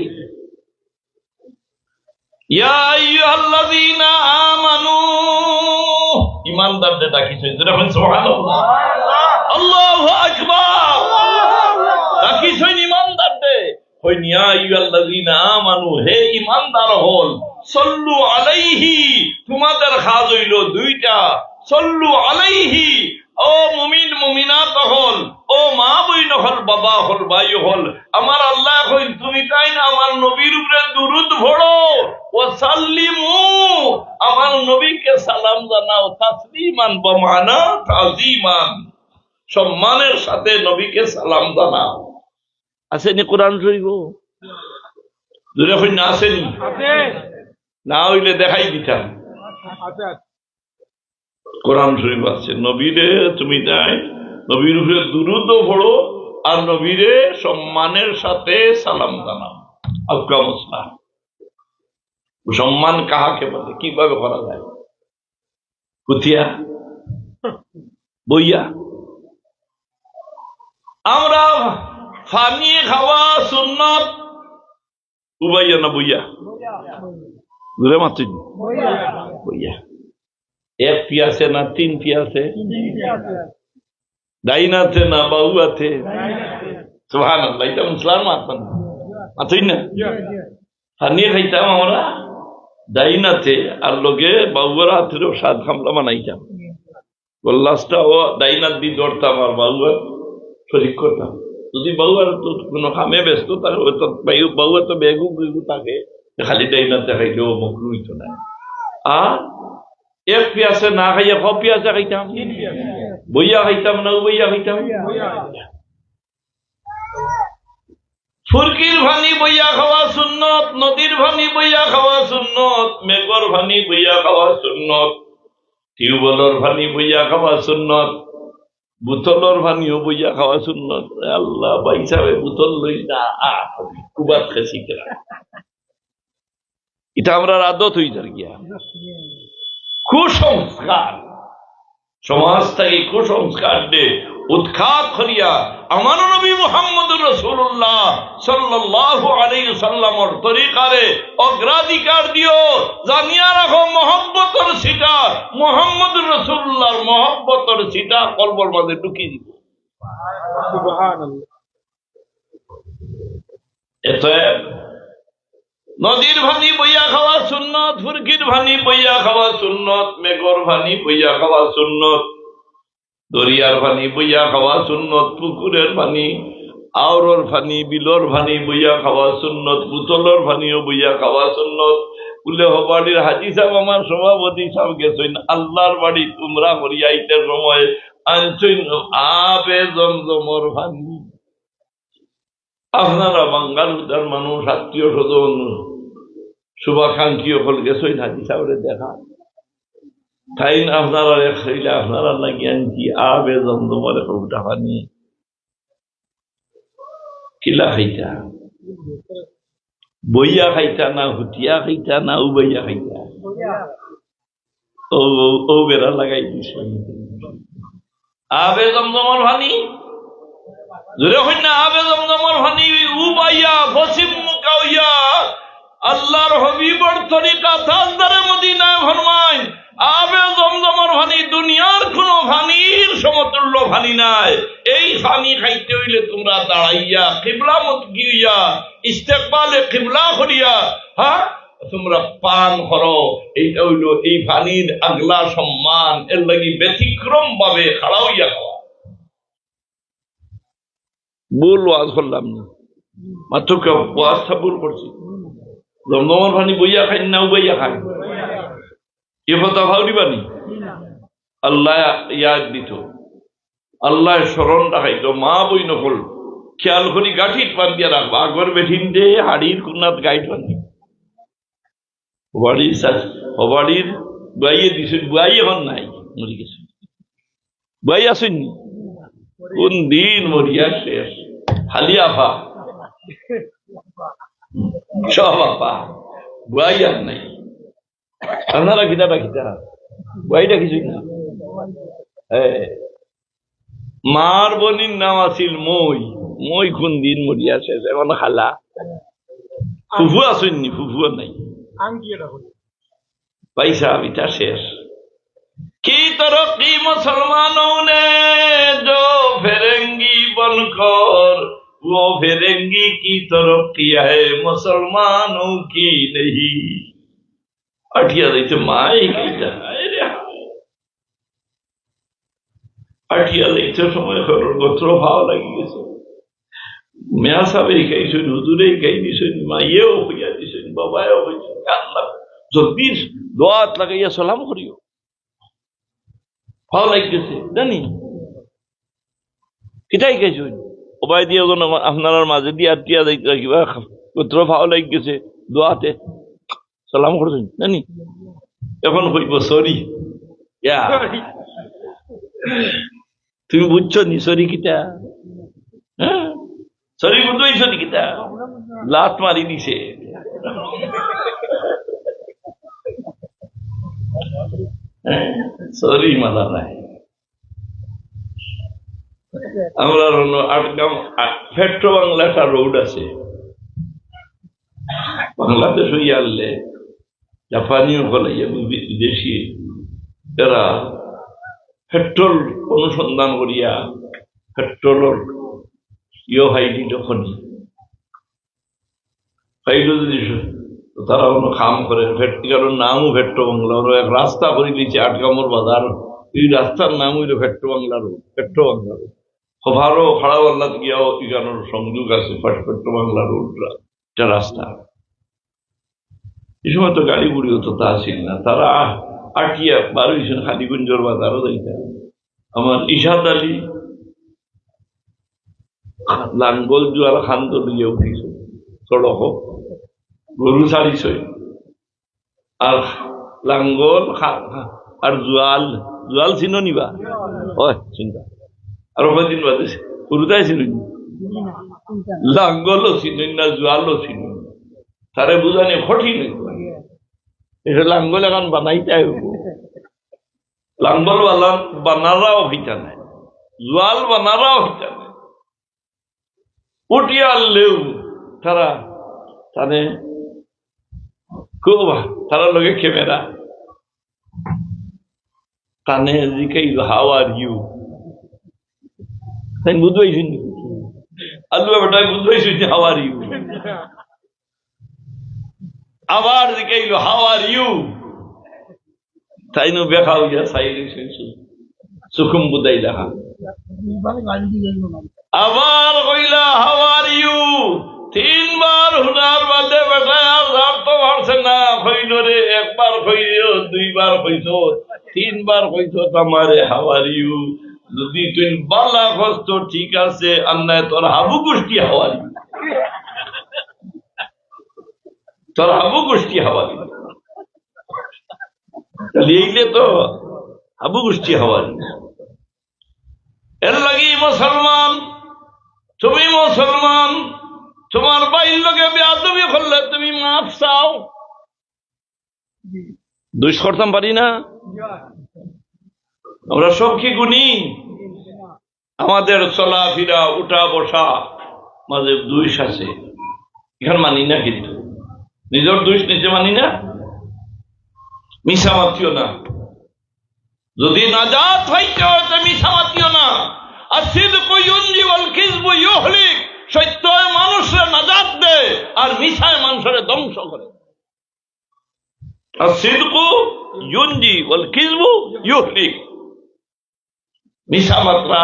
ইয়া আইয়ুহাল্লাযীনা আমানু, ঈমানদারদের ডাকিছে, যেরকম সুবহানাল্লাহ, আল্লাহু আকবার, ডাকিছে ঈমানদারদের, কই ইয়া আইয়ুহাল্লাযীনা আমানু, হে ঈমানদার হল, সল্লু আলাইহি, তোমাদের কাজ হইল 2টা, সল্লু আলাইহি, ও মুমিন মুমিনাত হল, ও মা বইন হল, বাবা হল, ভাই হল, আমার আল্লাহ কইন তুমি তাই না আমার নবীর উপরে দুরূদ পড়ো, ও সাল্লিমু, আমার নবীকে সালাম জানাও, তাসলিমান বমানা তাজিমান, সম্মানের সাথে নবীকে সালাম জানাও। আসেনি কোরআন শরীফ? দূরে হই না, আসেনি? না হইলে দেখাই দিতাম। কোরআন শরীফ আছে, নবীরে তুমি তাই নবীর উপরে দুরূদ পড়ো আর নবীরে সম্মানের সাথে সালাম জানাও। আফগামসলা সম্মান কাহাকে বলে, কিভাবে করা যায়? কুতিয়া বইয়া আমরা ফানি খাওয়া সুন্নত, উবাইয়া না বইয়া, দূরে মাত্র বইয়া। 1 পিয়াসে না 3 পিয়াসে, ডাইনাতে না বাউয়াতে, সুবহানাল্লাহ, এটা মুসলমান মাত্র মাত্রই না। ফানি খাইতাম আমরা ডাইনাতে, আর লোকে বাউয়ার হাতেরও স্বাদ খামলা বানাইতাম, গোল্লাসটা ও ডাইনাত দিয়ে ধরতাম আর বাউয়ার শরিক করতাম। যদি বাউয়ার তো কোনো কামে ব্যস্ত থাকে, বাউয়া তো বেগু বেগু থাকে, খালি ডাইনাতে খাইলেও মকরু হইতো না। আর 1 পিয়াসে না খাইয়া 1 পিয়াসে খাইতাম, বইয়া খাইতাম না বইয়া খাইতাম। ফুরকির ভানি বইয়া খাওয়া সুন্নত, নদীর ভানি বইয়া খাওয়া সুন্নত, মেঘর ভানি বইয়া খাওয়া সুন্নত, টিউবওয়েলের ভানি বইয়া খাওয়া সুন্নত, বোতলর ভানিও বইয়া খাওয়া সুন্নত। আল্লাহ বাইসাবে বোতল লই না কুবাত খেছি কেনা, এটা আমরা আদত হয়ে যার গিয়া। কুসংস্কার সমাজ থেকে কুসংস্কার দে উৎখাত করিয়া আমার নবী মুহাম্মদুর রাসূলুল্লাহ সাল্লাল্লাহু আলাইহি ওয়াসাল্লামের তরিকারে অগ্রাধিকার দিও। জানিয়া রাখো মহব্বতের সিটা, মুহাম্মদুর রাসূলুল্লাহর মহব্বতের সিটা কলবের মধ্যে ঢুকিয়ে দিব। সুবহানাল্লাহ। এতে নদীর ভানি বইয়া খাওয়া সুন্নত, ফুরকির ভানি বইয়া খাওয়া সুন্নত, মেঘর ভানি বইয়া খাওয়া সুন্নত, দরিয়ার ভানি বইয়া খাওয়া সুন্নত, পুকুরের ভানি, আওরর ভানি, বিলর ভানি বইয়া খাওয়া সুন্নত, বোতলর ভানিও বইয়া খাওয়া সুন্নত, বলে হবাড়ির হাজি সাহেব আমার সভাপতি সাহেব গেছেন আল্লাহর বাড়ি তোমরা হরিয়াইতে সময় আনছেন আবে জমজমর পানি। আপনারা বাঙ্গালুদার মানুষ আত্মীয় স্বজন শুভাকাঙ্ক্ষী হল গেছেন হাজি সাহেবের দেখা তাই আপনারা খাইলে আপনারা লাগিয়ে আনছি আবে জমজমর উঠা পানি কিলা খাইতা বইয়া খাইতা না হুটিয়া খাইতা না উবাইয়া খাইতা ও বেড়া লাগাই দিছে আবে জমজমর পানি জোরে হই না আবে জমজমর পানি উবাইয়া পশ্চিম মুখা হইয়া আল্লাহর হবিবর তরিকা তাজদারে মদিনায় ফরমায় আবে জমজমর পানি দুনিয়ার কোন পানির সমতুল্য পানি নাই। এই পানি খাইতে হইলে তোমরা দাঁড়াইয়া কিবলা মুখ গিয়া ইস্তেকবালে কিবলা করিয়া তোমরা পান করো। এইটা হইল এই পানির আগলা সম্মান, এর লাগি ব্যতিক্রম ভাবে খাড়া হইয়া খাওয়া। ভুল ওয়াজ করলাম না, মাত্র ওয়াজটা ভুল করছি। জমজমর পানি বইয়া খাই না উবাইয়া খাই এ কথা ভাবি পানি আল্লাহ ইয়াদ দিত, আল্লাহ স্মরণ রাখাইতো। মা বই নকল খেয়াল করি গাঠিত পান দিয়া রাখবো। আগর বেঠিন দে হাড়ির কুনাত গাইড পানি হবাড়ির বুয়াইয়ে দিছে, বুয়াই এখন নাই, মরি গেছে। বুয়াই আসেননি, কোন দিন মরিয়া শেষ। খালি আফা সব আপা, বুয়াই আর নাই। আপনারা কিতাটা কিতা বুয়াইটা কিছুই না। মার বোনির নাম আছিল মই, মই কোন দিন মরিয়া শেষ। এখন খালা ফুফু আসেননি, ফুফু নাই, পয়সা বিটা শেষ। কি तरक्की मुसलमानों ने जो फिरंगी बनकर, वो फिरंगी की तरक्की है मुसलमानों की नहीं। अटिया देखते माई कहता अटिया देखते समय गोत्र भाव लगी गए। मिया साहब कही सुन, हुजूरे कही सुन, माइयो भैया सुन, बाबायो अल्लाह जल्दी दुआत लगाइया सलाम करियो। ভালো লাগতেছে জানি কিটাই খাইছো ওবাই দিয়ে আপনার মাঝে দিয়ে আটিয়া কিবা পুত্র ভালো লাগতেছে দোয়াতে সালাম করছেন জানি। এখন হইব সরি, তুমি বুঝছো নি সরি কিটা? হ্যাঁ সরি বুঝছো নি কিটা? লাত মারি দিছে। সরি মালা নাই। আমরা আটগাম পেট্রো বাংলা একটা রোড আছে বাংলাদেশ হইয়া আনলে জাপানিও ফলাইয়া বিদেশি এরা পেট্রোল অনুসন্ধান করিয়া পেট্রোলের হাইডি যখন যদি তারা কোনো কাম করে কারণ নামও পেট্রো বাংলা। ওরা এক রাস্তা করে দিয়েছে আটগামর বাজার, এই রাস্তার নাম হইল petro Bangla road. Petro Bangla road খবরও খাড়াওয়াল্লাত গিয়াও এখানোর সংযোগ আছে পেট্রো বাংলা রোড একটা রাস্তা। এই সময় তো গাড়ি বুড়িও তো তা ছিল না, তারা আটিয়া বারো ইসেন খালিগঞ্জর বাজারও যাইতে। আমার ইশাদ আলী লাঙ্গল জুয়ার খান্ত দিয়ে উঠিস সড়ক গরু ছাড়িস আর লাঙ্গল আর জুয়াল জুয়াল চিনো নিবা চিন্তা আর দিন বাদে গরুটাই চিনুন লাঙ্গলও চিনুন না জুয়ালও চিনুন। তারে বুঝানি কঠিন এটা লাঙ্গল এখন বানাইতে লাঙ্গল বানারাও হইতা নাই, জুয়াল বানারাও হইতা নাই। উঠিয়া আনলেও তারা তানে খুব তারা লগে ক্যামেরা তানে জিকাইল হাউ আর ইউ, তাই বুঝবাইছেন আলু বেটায় বুঝবাইছেন হাউ আর ইউ। আবার জিকাইল হাউ আর ইউ, তাই নো বেখা হইয়া সাইলেন সুকুম বুদাইলা। আবার কইলা হাউ আর ইউ, তিনবার হুনার বাদে বেটায় আর ধরতে পারছে না। হইল রে, একবার হইল, দুইবার হইছ, তিনবার হইছ আমারে হাওয়ারিউ। যদি তুই বালা কষ্ট ঠিক আছে, আন্নায় তোর হাবু গোষ্ঠী হাওয়ারি, তোর হাবু গোষ্ঠী হাওয়ারি। লিখলে তো হাবু গোষ্ঠী হাওয়ারি। এর লাগি মুসলমান, তুমি মুসলমান, তোমার বাইর লোকে বেয়াদবি করলে তুমি মাফ চাও। দুষ করতাম পারি না আমরা? সব কি গুণী? আমাদের চলাফেরা, উঠা বসা মাঝে দুষ আছে, এখানে মানি না। কিন্তু নিজের দুষ নিজে মানি না, মিশা মাতিও না। যদি নাজাত হইতে হয় তো মিশা মাতিও না। আর সিদকু ইউনজি ওয়াল কিযবু ইউহলিক, সত্য মানুষের নাজাত দেয় আর মিশায় মানুষের ধ্বংস করে। আর সিদকু ইউনজি ওয়াল কিযবু ইউহলিক, মিশা মাত্রা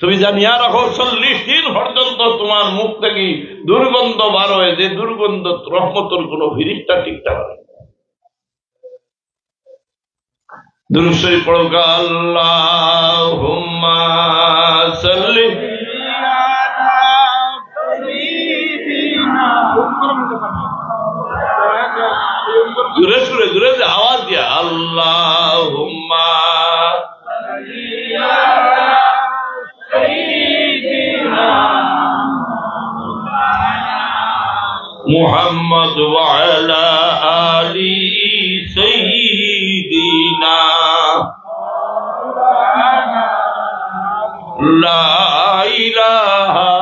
তুমি জানিয়া রাখো 40 দিন পর্যন্ত তোমার মুখ থেকে দুর্গন্ধ বার হয়, যে দুর্গন্ধ রহমতের কোন ফিরিস্তা ঠিকঠাক হয়। দুরূদ শরীফ পড়ো, আল্লাহুম্মা সাল্লি জোরে সুরে, জোরে আওয়াজ দিয়া, আল্লাহুম্মা মুহাম্মদ ওয়া আলা আলি সাইয়্যিদিনা লা ইলাহা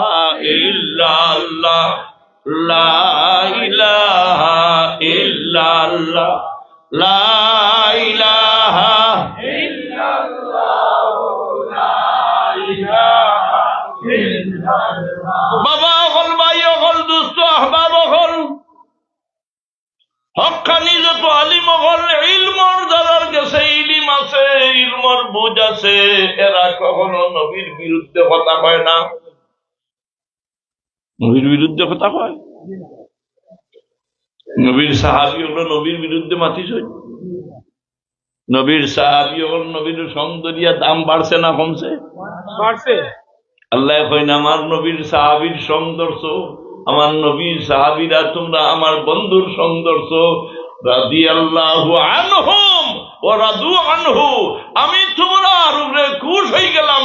ইল্লাল্লাহ, লা ইলাহা ইল্লাল্লাহ, লা ইলাহা ইল্লাল্লাহ, লা ইলাহা ইল্লাল্লাহ। বাবা হল, ভাই হল, দোস্ত আহবাব হল, হক্কানি যত আলিম হল, ইলমর যারার কাছে ইলিম আছে, ইলমর বুঝ আছে, এরা কখনো নবীর বিরুদ্ধে কথা কয় না। নবীর বিরুদ্ধে কথা কয়? নবীর সাহাবী হলো নবীর বিরুদ্ধে মাতিস? নবীর সাহাবী হল, নবীর সৌন্দর্য দাম বাড়ছে না কমছে? বাড়ছে। আল্লাহ কয় না, আমার নবীর সাহাবীর সৌন্দর্য, আমার নবীর সাহাবীরা তোমরা আমার বন্ধুর সৌন্দর্য। রাদিয়াল্লাহু আনহুম ওয়া রাদু আনহু, আমি তোমার উপরে খুশ হয়ে গেলাম,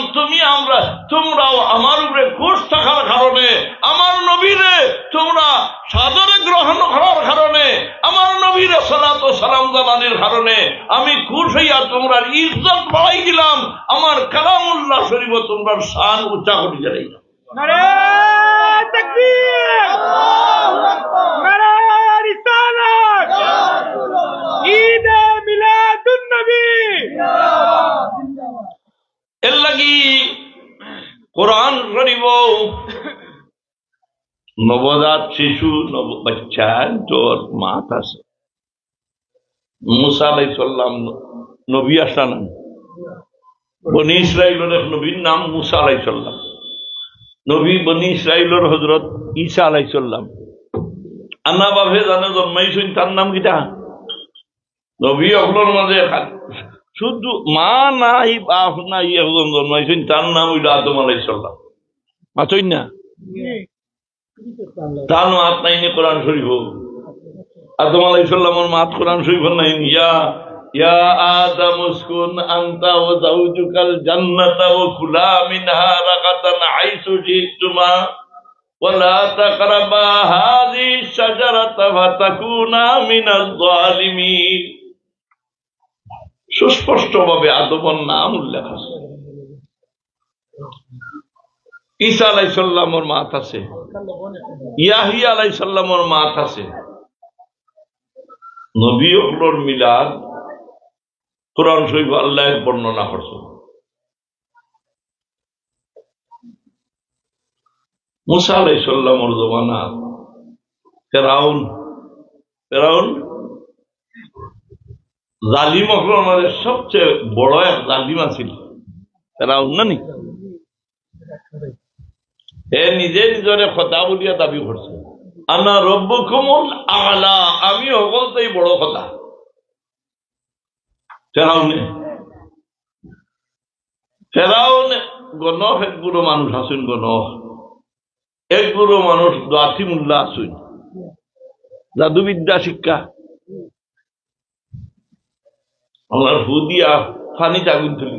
তোমরাও আমার উপরে খুশ থাকার কারণে, আমার নবীরে তোমরা সাদরে গ্রহণ করার কারণে, আমার নবীরে সালাত ও সালাম জানানোর কারণে আমি খুশ হইয়া তোমরা ইজ্জত বাড়াই দিলাম, আমার কালামুল্লাহ শরীফ তোমরা শান উচ্চা করে যাই। নারে তাকবীর, আল্লাহু আকবার, নারে রিসালাত, ঈদ মিলাদুন নবী। এর লাগি কোরআন শরীফ নবজাত শিশু, বাচ্চা, তোর মাত আছে। মুসা আলাইহিস সালাম নবী আসা না, বনি ইসরাইলের এক নবীর নাম মুসা আলাইহিস সালাম। নবী বনি ইসরাইলের হযরত ঈসা আলাইহিস সালাম। আনা বাপে জানে জন্মাইছেন, তার নাম কিটা? নবী অগলোর মাঝে শুধু মা নাই বাপ নাই, একজন জন্মাইছেন, তার নাম হইল আদম আলাইহিস সালাম। আছেন না? তার মাত নাই নি কোরআন শরীফ। আদম আলাইহিস সালামের মাত কোরআন শরীফ নাই। ইয়া আদম উসকুন আনতা ওয়া যাওজুকাল জান্নাতা ওয়া কুলা মিনহা রাগাদান হাইসু জিতুমা ওয়া লা তাকরাবা হাযিহি শাজারাতা ফাতাকুনা মিনাজ জালিমিন। সুস্পষ্টভাবে আদমের নাম উল্লেখ আছে। ঈসা আলাইহিস সালামের মাত আছে, ইয়াহিয়া আলাইহিস সালামের মাত আছে। নবী ওগুলোর মিলাদ কোরআন শরীফ আল্লাহ বর্ণনা করছে। মুসা আলাইহিস সালামের জমানা ফেরাউন জালিম হকলের মধ্যে সবচেয়ে বড় এক জালিম আছিল ফেরাউন, না নি? হে নিজে নিজরে কথা বলিয়া দাবি করছে আনা রব্বুকুমুল আলা, আমি সকলতেই বড় কথা। ফেরাউনে গণক এক গুরু মানুষ আসুন, গণক এক গুরু মানুষ দাতিমুল্লাহ আসুন, জাদুবিদ্যা শিক্ষা আমার হু দিয়া ফানিতে আগুন তুলি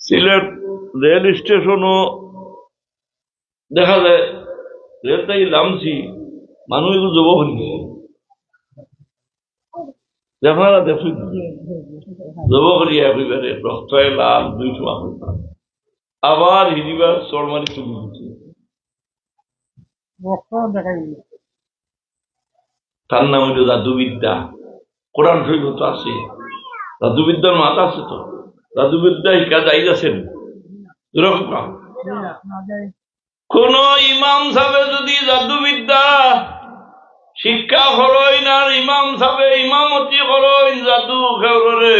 সিলেট রেল স্টেশনও দেখা যায়, রেলটাই নামছি মানুষ যুব হচ্ছে, আপনারা দেখুন যুব করিয়া একেবারে রক্তায় লাল দুই সময় আবার হিরিবার চড়মারি তুলি দিচ্ছে, তার নাম হইল জাদুবিদ্যা। কোরআন শরীফ তো আছে, জাদুবিদ্যার মাত আছে, তো জাদুবিদ্যা শিক্ষা যাই যাচ্ছেন কোন ইমাম সাহেব যদি জাদুবিদ্যা শিক্ষা করেন আর ইমাম সাহেব ইমামতি করেন জাদু খেরে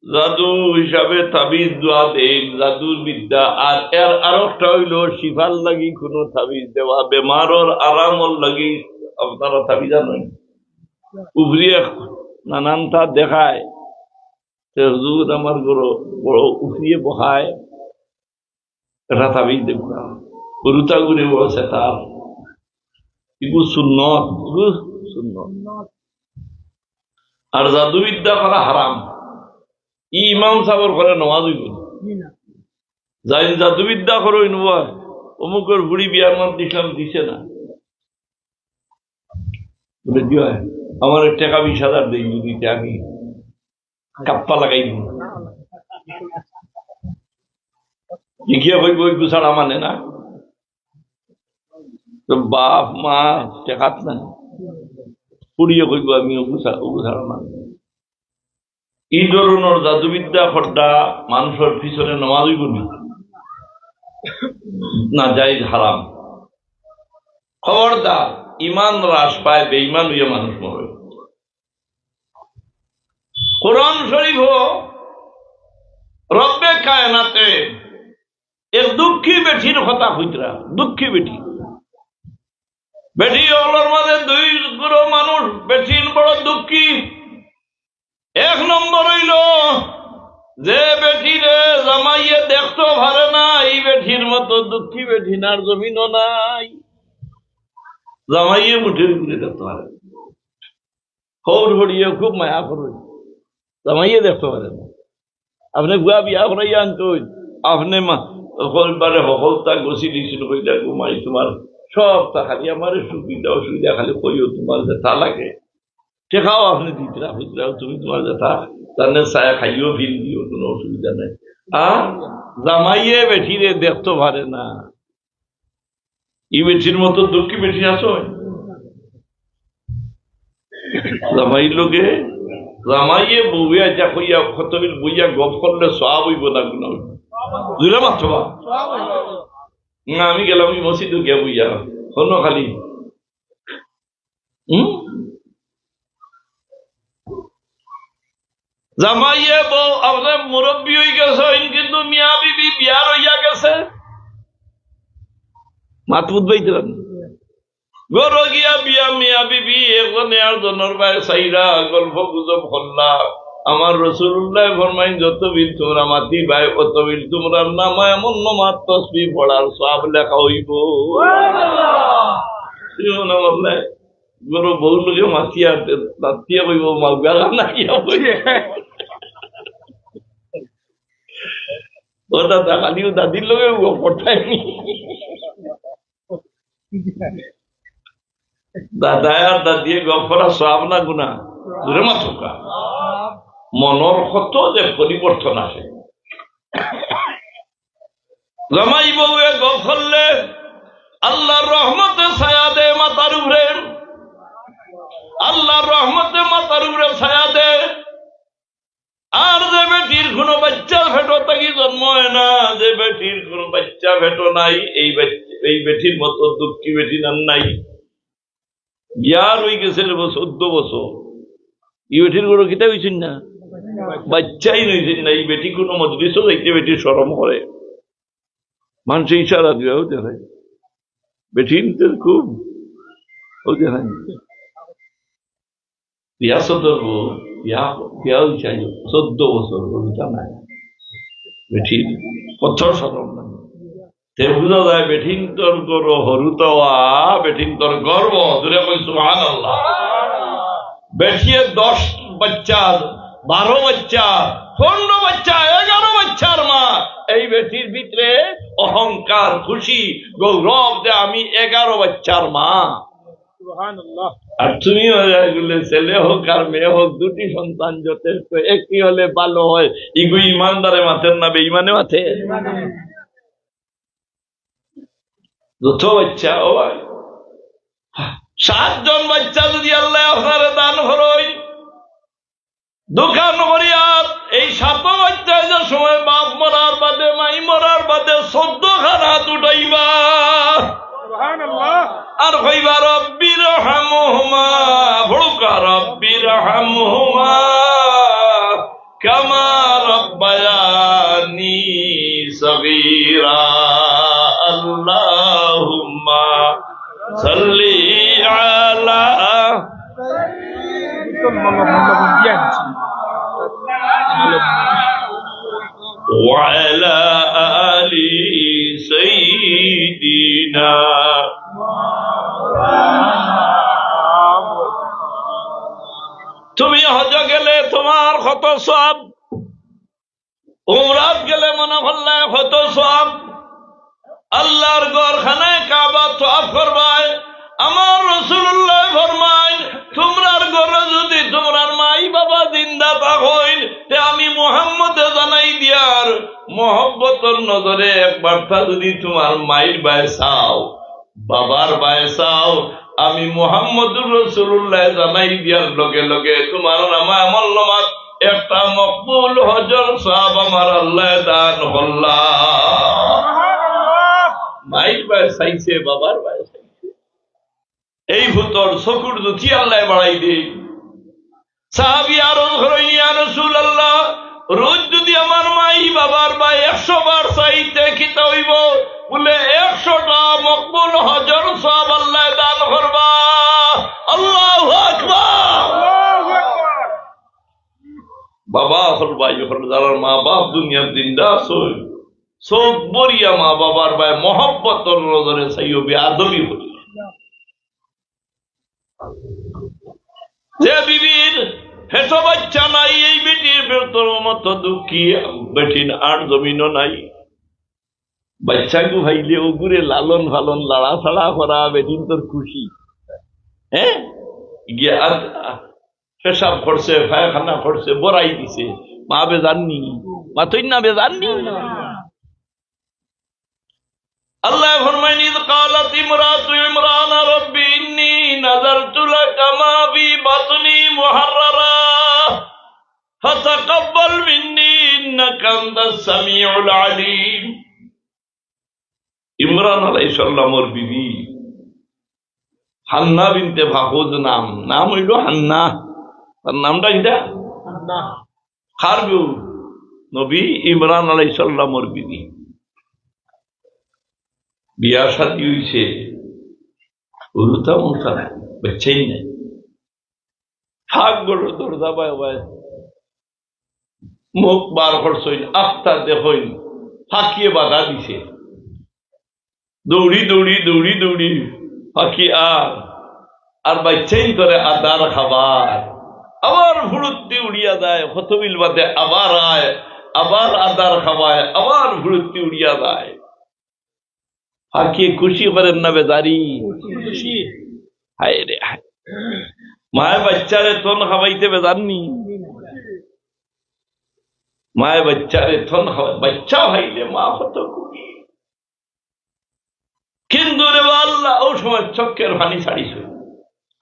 জাদু হিসাবে তাবিজ দোয়া দেন জাদুর বিদ্যা, আর এর আরেকটা হইল শিফার লাগি কোন তাবিজ দেওয়া, বেমারর আরামর লাগি আপনারা তাবিজ জানেন উভরিয়ে নানানটা দেখায়, হুজুর আমার বড় উফরিয়ে বহায় এটা তাবিজ দেব না, গরুতা ঘুরে বলছে তার এগুলো সুন্নত, আর জাদুবিদ্যা করা হারাম। ই ইমাম সাহেবের ঘরে নমাজ হইব যাই জাদুবিদ্যা করো নয়, অমুকের বুড়ি বিয়ার মান দিলাম দিছে না বলে দিও আমার টাকা 20,000 দেই, দিতে আমি কাপ্পা লাগাই দিব, দেখিয়া হইব ওই গুছাড়া মানে না, তো বাপ মা টেকাত না পুড়িয়ে কইব আমি ওগুছাড়া মানে। এই ধরনের জাদুবিদ্যা খড্ডা মানুষের পিছনে নমাজই করি না, যাই হারাম। খবরদার ইমান হ্রাস পায়, বেঈমান হইয়া মানুষ মরে। কোরআন শরীফ রব্বে কায়নাতে এক দুঃখী বেঠির কথা কইতরা, দুঃখী বেটি বেটি ওগুলোর মাঝে দুই গুরু মানুষ, বেঠির বড় দুঃখী। এক নম্বর হইল যে বেঠিরে জামাইয়ে দেখতো ভারে না, এই বেঠির মতো দুঃখী বেঠি নার জমিনও নাই, জামাইয়ে মুঠের ঘুরে দেখতে পারে, খবর ভরিয়ে খুব মায়া করবে, জামাইয়ে দেখতে পারে না। আপনি গুয়া বিয়া করাইয়া আনতো, আপনি সকলবারে সকলতা গছি দিছিল, কইটা ঘুমাই তোমার সবটা খালি আমার সুবিধা অসুবিধা খালি কইও, তোমার যেটা লাগে টেকাও আপনি দিতরা হইতরাও, তুমি তোমার যেটা তার ছায়া খাইও ফিল দিও, কোনো অসুবিধা নাই। আর জামাইয়ে বেঠিরে দেখতে পারে না, ই বেঠির মতো দুঃখী বেঠি আছো জামাই লোকে, জামাইয়ে বউয়া যা কইয়া খতবিল বইয়া গপ করলে সওয়াব হইব না গুনাহ হইব, বুঝলে মাত্র না। আমি গেলাম মসজিদে গিয়া বইয়া হন্য খালি জামাইয়ে বউ আপনার মুরব্বী হয়ে গেছে, কিন্তু মিয়া বিবি বিয়ার হইয়া গেছে, মাত বুঝবাইছিলাম গর গিয়া বিয়া মিয়া বিবি এখানে আর জনের ভাই সাইরা গল্প গুজব হল্লা। আমার রসুল্লাহ ফরমাইন যত বিল তোমরা মাতি ভাই অত বিল তোমরা নামা এমন নমাজ তসবিহ পড়ার সব লেখা হইব। গরু বউ লোকে মাতিয়া তাতিয়া কইব মাগা নাকিয়া বইয়ে ও দাদা খালিও দাদির লোকে পড়ায়নি, দাদা আর দাদিয়ে গফরা সব না গুণা দূরে মাথা মনের কত যে পরিবর্তন আসে। জামাই বউয়ে গপ করলে আল্লাহর রহমতে ছায়া দে মাথার উপরে, আল্লাহর রহমতে মাথার উপরে ছায়া দে। আর যে বেটির কোনো বাচ্চা ফেটো থাকি জন্ম হয় না, যে বেটির কোনো বাচ্চা ফেটো নাই, এই বেটির মতো দুঃখী বেটি নাম নাই। বিয়ার হয়ে গেছে 14 বছর, এই বেটির কোনো কিতা হয়েছেন না, বাচ্চাই নইছেন না, এই বেটি কোনো মজলিসও যাইতে বেটি শরম করে, মানুষ ইশারা দিয়েও দেখায় বেটি খুব ও দেখায় বিয়া সদর বিয়াও চাই 14 বছর ওটা নাই বেটি কত শরম লাগে তে বুঝা যায় বেঠিন তোর গর হরুতওয়া বেঠিন তোর গর্ব দূরে কই সুবহানাল্লাহ। বেটিয়ে 10 বাচ্চা 12 বাচ্চা 15 বাচ্চা 11 বাচ্চার মা, এই বেটির ভিতরে অহংকার খুশি গৌরব যে আমি 11 বাচ্চার মা। আর তুমি ছেলে হোক আর মেয়ে হোক দুটি সন্তান যথেষ্ট, একটি হলে ভালো হয়। ইগু ইমানদারে মাথের না বেঈমানে মাথে? যত বাচ্চা ও 7 জন বাচ্চা যদি আল্লাহ আপনারে দান করেন দোকান করিয়া, এই 7 বাচ্চা যে সময় বাপ মরার বাদে মাই মরার বাদে 14 খানা উঠাইবা আর কইবা রব্বির রহমহুমা ভুকা রব্বির রহমহুমা কামা রব্বায়ানি সগীরা আল্লাহুম্মা সাল্লি আলা ওয়া আলা আলি সাইয়্যিদিনা। তুমি হজ গেলে তোমার কত সওয়াব, উমরাত গেলে মনে করলে কত সওয়াব, আল্লাহর ঘরখানায় কাবা তওয়াফ করবাই। আমার রাসূলুল্লাহ ফরমায় তোমরার ঘরে যদি তোমরার মাই বাবা জিন্দা থাকেন তে আমি মুহাম্মদে জানাই দিয়ার মহব্বতের নজরে একবার যদি তোমার মায়ের বায় চাও বাবার বায় চাও, আমি মুহাম্মদুর রাসূলুল্লাহ জানাই দিয়ার লগে লগে তোমার নামে আমল নামাত একটা মকবুল হজর সওয়াব আমার আল্লাহ দান করলাম। মায়ের বায় চাইছে বাবার বায় চাইছে, এই ভূতর চকুর দুটি আল্লাহ বাড়াই দে। সাহাবী আরজ করেন ইয়া রাসূলুল্লাহ, রোজ যদি আমার মাই বাবার বাই 100 বার চাইতে কিতা হইব? বলে 100টা মকবুল হজর সওয়াব আল্লাহ দান করবা। আল্লাহু আকবার। বাবা হল ভাই হল যারা মা বাপ দুনিয়ার জিন্দা আছে সব বরিয়া মা বাবার বাই মহব্বতর নজরে চাইও বেআদবি হল। যে বিবির হেঁটো বাচ্চা নাই, এই বেটির বেতর মতো দুঃখী বেটিন আর জমিনও নাই। বাচ্চা গু ভাইলে ওগুরে লালন ফালন লাড়া ছাড়া করা বেটিন তোর খুশি। হ্যাঁ গিয়া পেশাব করছে পায়খানা করছে বড়াই দিছে, মা বেজাননি মাতই না বেজাননি। আল্লাহ ফরমায়নি ক্বালাত ইমরাতু ইমরান রব্বি ইন্নী নাযারতু লাকা মা ফি বাতনি মুহাররারা ফাতাকাব্বাল মিন্নী ইন্নাকা আনতাস সামিউল আলীম। ইমরান আলাইহিস সালামের বিবি হান্না বিনতে ভাহুজ নাম হইল হান্না, তার নামটা কিটা হান্না। খারবু নবী ইমরান আলাইহিস সালামের বিবি বিয়া শাদী হইছে, উরুতা মুখা বাচ্চাই নাই, ফাঁক বড় দরজা বায় বায় মুখ বার করছইন আফতার দেখইন ফাঁকিয়ে বাধা দিছে, দৌড়ি দৌড়ি দৌড়ি দৌড়ি ফাঁকি আর বাচ্চাই করে আদার খাবার, আবার ভুড়ুত্তি উড়িয়া যায়, হতবিল বাদে আবার আয়, আবার আদার খাবায়, আবার ভুড়ুত্তি উড়িয়া যায়। ফাঁকি খুশি করেন না বেজারি? হায় রে হায়, মায়ের বাচ্চারে থন খাওয়াইতে বেজাননি? মায়ের বাচ্চারে থন খাওয়াই, বাচ্চা ভাইলে মা কত খুশি। কিন্তু রে আল্লাহ ও সময় চক্কের পানি ছাড়িস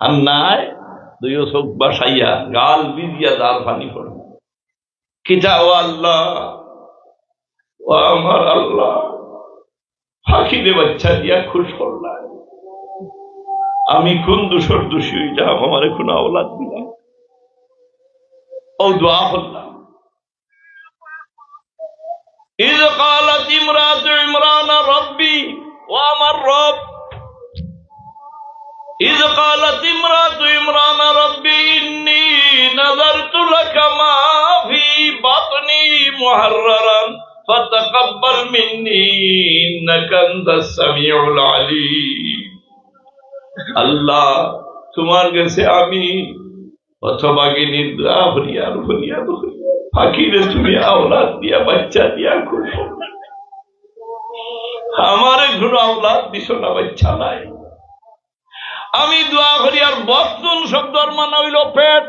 আর নাই দুইও চোখ বাসাইয়া গাল বিজিয়া দাল পানি পড়ে কিটা ও আল্লাহ, ও আমার আল্লাহ ফাঁকিরে বাচ্চা দিয়া খুশ করলাম, আমি কোন দোষী হইলাম, আমার কোন আওলাদ দিলাম। ও দোয়া করলাম إذ قالت امرأة عمران ربي وأمر رب إذ قالت امرأة عمران ربي إني نذرت لك ما في بطني محررا فتقبل مني إنك أنت السميع العليم আল্লাহ তোমার কাছে আমি অথবাগিনী দোয়া ফরিয়াদ ফরিয়াদ ফাকিরে তুমি আওলাদ দিয়া বাচ্চা দিয়া করো আমারে কোনো আওলাদ দিছো না বাচ্চা নাই আমি দোয়া করি আর বর্তন শব্দর মানে হইল পেট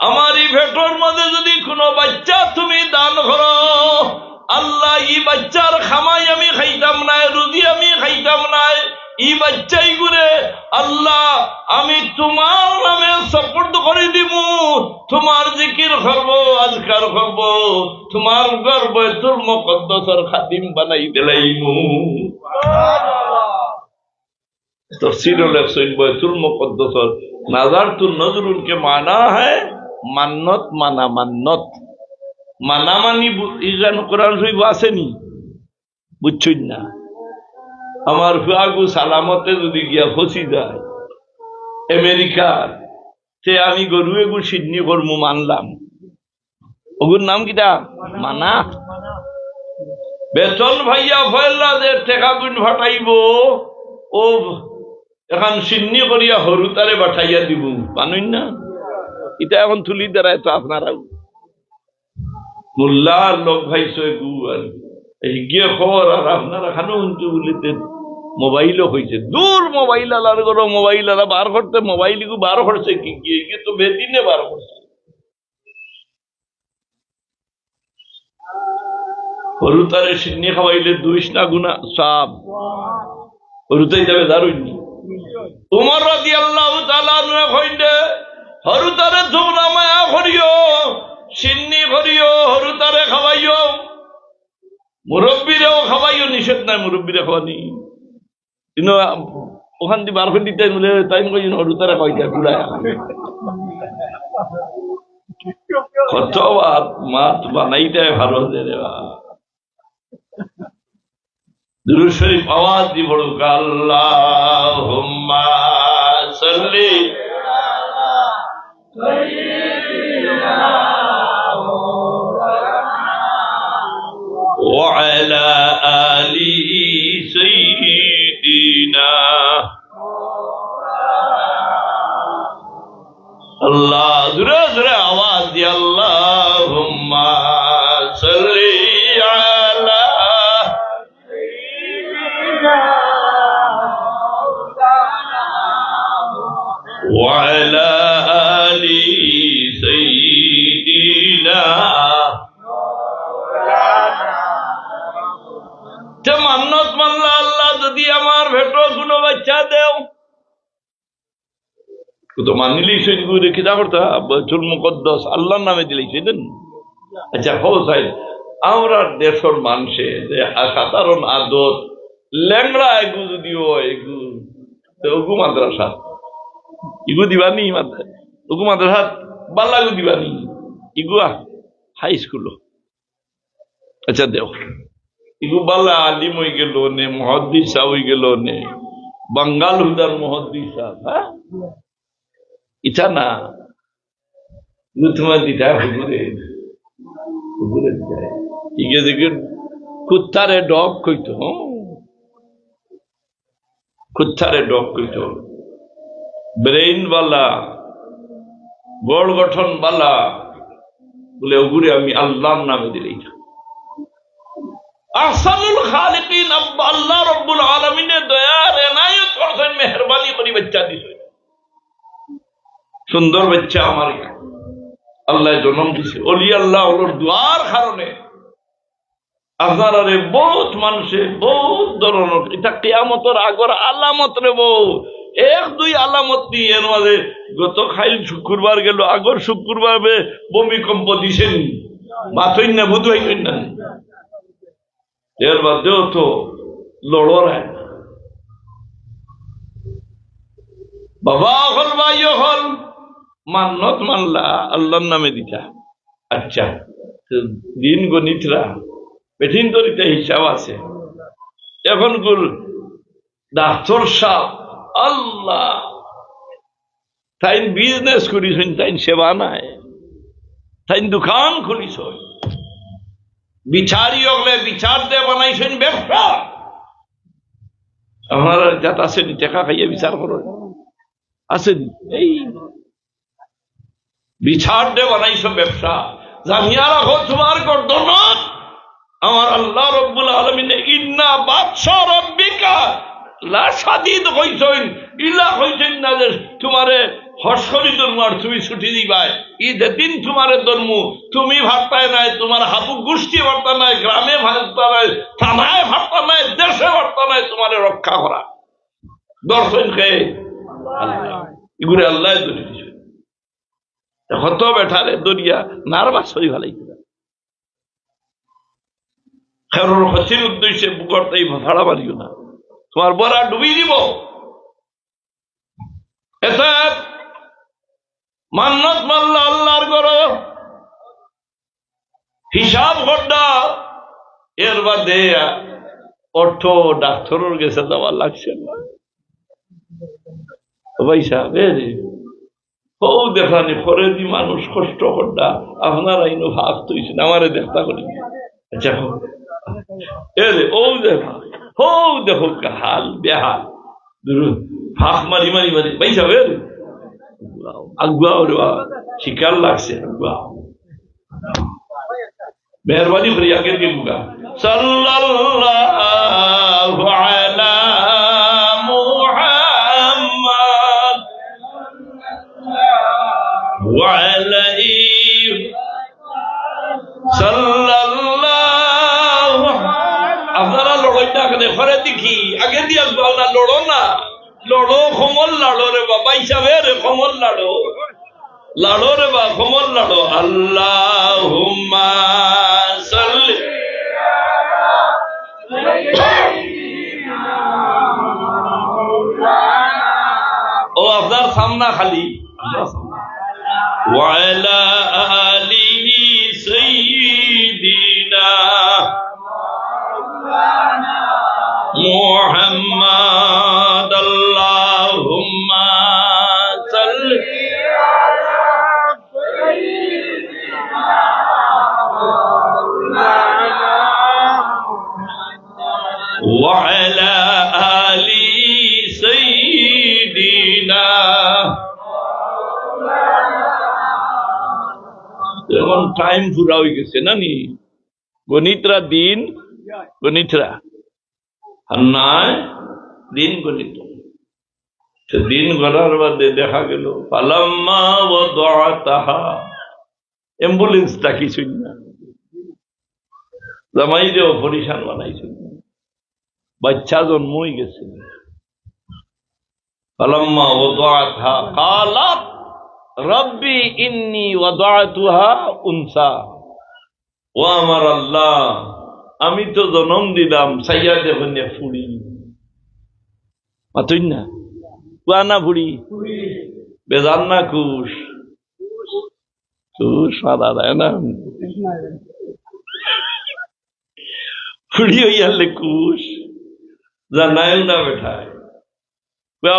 আমার এই পেটের মধ্যে যদি কোনো বাচ্চা তুমি দান করো আল্লাহ এই বাচ্চার খামাই আমি খাইতাম না রুজি আমি খাইতাম না এই বাচ্চাই করে আল্লাহ আমি তোমার নামে সাপোর্ট করে দিব তোমার জিকির করব আজকার করব তোমার গর্ব তোর মুকদ্দাসের খাদিম বানাই দিলাইমু तफसीरुल बैतुल मुक़द्दस नज़रतुन नज़रुन के माना है मन्नत माना मन्नत माना मानी इजान कुरान शरीफ আসেনি বুঝছুন না আমার ফুয়াগু সালামতে যদি গিয়া ফসি যায় আমেরিকা তে আমি গরু এগু সিডনি করমু মানলাম ওগুর নাম কিটা মানা বেতন ভাইয়া ফয়লা যে টাকা গুণ ফাটাইবো ও এখন সিন্নি করিয়া হরু তারে বাঠাইয়া দিব পানুন না এটা এখন তুলি দাঁড়ায় তো আপনারা মোল্লার লোক ভাইছো গু আর গিয়ে খবর আর আপনারা খানো উঞ্চু বলিতে মোবাইলও হয়েছে দূর মোবাইল আলার করো মোবাইল আলা বার করতে মোবাইল গু বার করছে কি গিয়ে তো বেদিনে বার করছে হরু তারে সিন্নি খাওয়াইলে দুইশ না গুণা সাপ হরুতাই যাবে দারুইনি উমর রাদিয়াল্লাহু তাআলা আনহু কইলে হরুতারে তোমরা মায়া করিও সিন্নি করিও হরুতারে খাওয়াইও মুরব্বিরেও খাওয়াইও নিষেধ নাই মুরব্বিরে খাওয়ানি কিন্তু ওখান দিয়ে বার করে দিতে বলে তাই কই হরুতারে খাওয়াইতে গুড়ায় কত মাত বানাইতে ভালো রে दुरूद शरीफ आवाज दी पढ़ो अल्लाहुम्मा सल्ली व अला आली सय्यिदिना अल्लाह दुरूद से आवाज दी अल्लाहुम्मा सल्ली अला وعلى آل سيدنا মান্নত মানলা আল্লাহ যদি আমার ভেটো কোনো বাচ্চা দেও তো মানিলি সেগুলো কিতা করতা বাইতুল মুকদ্দাস আল্লাহর নামে দিলেই সেদিন আচ্ছা হো সাইড আমরা দেশের মানুষে যে সাধারণ আদত ল্যাংড়া এগু যদিও এগু ওগু মাদ্রাসা ইগু দিবানি ওগু মাদ্রাসা বাল্লাগু দিবানি ইগুয়া হাই স্কুল আচ্ছা দেও ইগু বাল্লা আলিম হয়ে গেল নে মুহাদ্দিস হয়ে গেল নে বাঙ্গাল হুদার মুহাদ্দিস হ্যাঁ ইচ্ছা না তোমার দিতা হুজুরে হুজুরে দিতা ইগে দেখে কুত্তারে ডগ কইতো কুত্তারে ডগ কইতো ব্রেইন বালা গড় গঠন বালা বলে ওগুরে আমি আল্লাহর নামে দিলেই আহসানুল খালিকিন আল্লাহ রাব্বুল আলামিনের দয়ার এনায়েত করছেন মেহেরবানি করে বাচ্চা দিছে সুন্দর বাচ্চা আমার আল্লাহ জন্ম দিছে ওলি আল্লাহ ওর দুয়ার কারণে আপনারা বহুত মানুষে বহুত ধরনের এটা কিয়ামতের আগর আলামত রে বউ এক দুই আলামত নিয়ে এর মাঝে গত খাইল শুক্রবার গেল আগর শুক্রবার ভূমিকম্প দিছেন মাথইন না বুধ হইন না এর বাদেও তো লড়াই বাবা হল ভাই হল মান্নত মানলা আল্লাহর নামে দিতা আচ্ছা দিন গণিতরা বেঠিন করিতে হিসাব আছে। এখন গুল ডাক্তার সাহেব আল্লাহ তাই বিজনেস করিছেন, তাই সেবা নাই, তাই দোকান খুলিছ, বিচারি হলে বিচার দিয়ে বানাইছেন ব্যবসা। আমার যাত আছেন টেকা খাইয়ে বিচার করো আছেন, এই বিচার দিয়ে বানাইছ ব্যবসা। জানিয়া রাখো তোমার গর্দনত আমার আল্লাহ রব্বুল আলামিন ইন্না বাদশা রব্বিকা লা শাদীদ কইছেন, ইলা কইছেন না যে তোমারে হর্ষরি ধর্ম আর তুমি ছুটি দিবাই, ঈদের দিন তোমারে ধর্ম, তুমি ভাবতায় নাই, তোমার হাবু গোষ্ঠী ভাবতা নাই, গ্রামে ভাবতা নাই, থানায় ভাবতা নাই, দেশে ভাবতা নাই, তোমারে রক্ষা করা দর্শন কে আল্লাহ। এগুলো আল্লাহ ধরে দিছে। কত বেঠারে দরিয়া নার্ভাস হয়ে ভালাই খেরোর হসির উদ্দেশ্যে বুকরতে ভাড়া মারিও না, তোমার বরা ডুবি দিব। এতে মান্নত মাল্লা আল্লাহর করো, হিসাব করডা, এর বাদে অর্থ ডাক্তারের গেছে দেওয়া লাগছে না ভাই সাহেব। ও দেখানি পরে দি মানুষ কষ্ট করডা, আপনার আইনো ভাগ তৈছেন আমারে দেখা করি। আচ্ছা এরে ও দেখা, ও দেখো হাল বেহাল, ফাঁক মারি মারি মারি ভাই সাহেব আগুয়াও রে শিকার লাগছে, আগুয়াও মেহরবানি করি আগে দিয়ে বুকা সাল্লাল্লাহু আলা মুহাম্মাদ ওয়া আলাইহি সাল্লাল্লাহু। আপনারা লড়াইটা আগে করে দেখি, আগে দিয়ে আসবাও না, লড়ো না, লড়ো কমল লাড়ো রে বাবা হিসাবে রে, কমল লাড়ো লাড়ো রে বা কমল লাড়ো। আল্লাহুম্মা সাল্লি ও আপনার সামনা খালি ওয়ালা আলিহি সাইয়্যিদিনা মুহাম্মাদ। আল্লাহুম্মা সাল্লি وعلى آل سيدنا। এখন টাইম পুরা হয়ে গেছে না নি, গণিতরা দিন গণিতরা আর নাই দিন গণিত। দিন গড়ার বাদে দেখা গেল পালাম্মা ওয়াদাতাহা, অ্যাম্বুলেন্স ডাকিছুন না, জামাই যে অপারেশন বানাইছুন, বাচ্চা জন্ম হয়ে গেছে। ফালাম্মা ওয়াদাআতহা ক্বালাত রব্বি ইন্নী ওয়াদাআতুহা উনসা। ও আমার আল্লাহ, আমি তো জন্ম দিলাম সাইয়া দেখুন ফুড়ি, মাতুই না কুয়ানা ফুড়ি, বেজান না খুশ খুশ সাদা দেয় না, ফুড়ি হইয়ালে খুশ জানায় না বেঠায়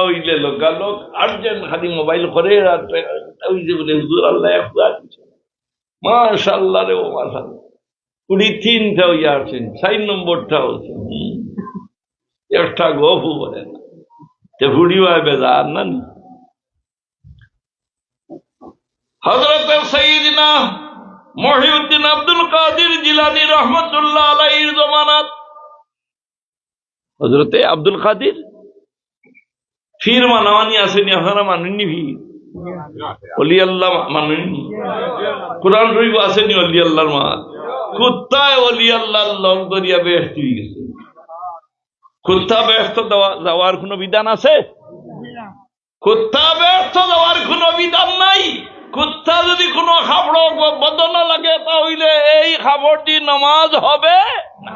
হইলে লোকা লোক আর্জেন্ট খালি মোবাইল করে ওই যে বলে হুজুর আল্লাহ মাশাআল্লাহ রে, ও মাশাআল্লাহ কুড়ি তিনটা হইয়া আছেন, 4 নম্বরটা হচ্ছে একটা গফু বলে না, তে ফুড়িও বেজার না। হযরত সাইয়্যিদিনা মহিউদ্দিন আব্দুল কাদের জিলানী রহমাতুল্লাহ আলাইহির জামানাত, হযরতে আব্দুল কাদের ফির মানাওয়ানি আসেনি, আপনারা মানুননি ফির অলি আল্লাহ মানুননি, কোরআন শরীফ আসেনি অলি আল্লাহর মা, কুত্তায় অলি আল্লাহর লং দরিয়া বেহেশত হয়ে গেছে। কুত্তা বেহেশত যাওয়ার কোন বিধান আছে? কুত্তা বেহেশত যাওয়ার কোন বিধান নাই। কুত্তা যদি কোনো খাবড় বদন লাগে তাহলে এই খাবরটি নামাজ হবে না।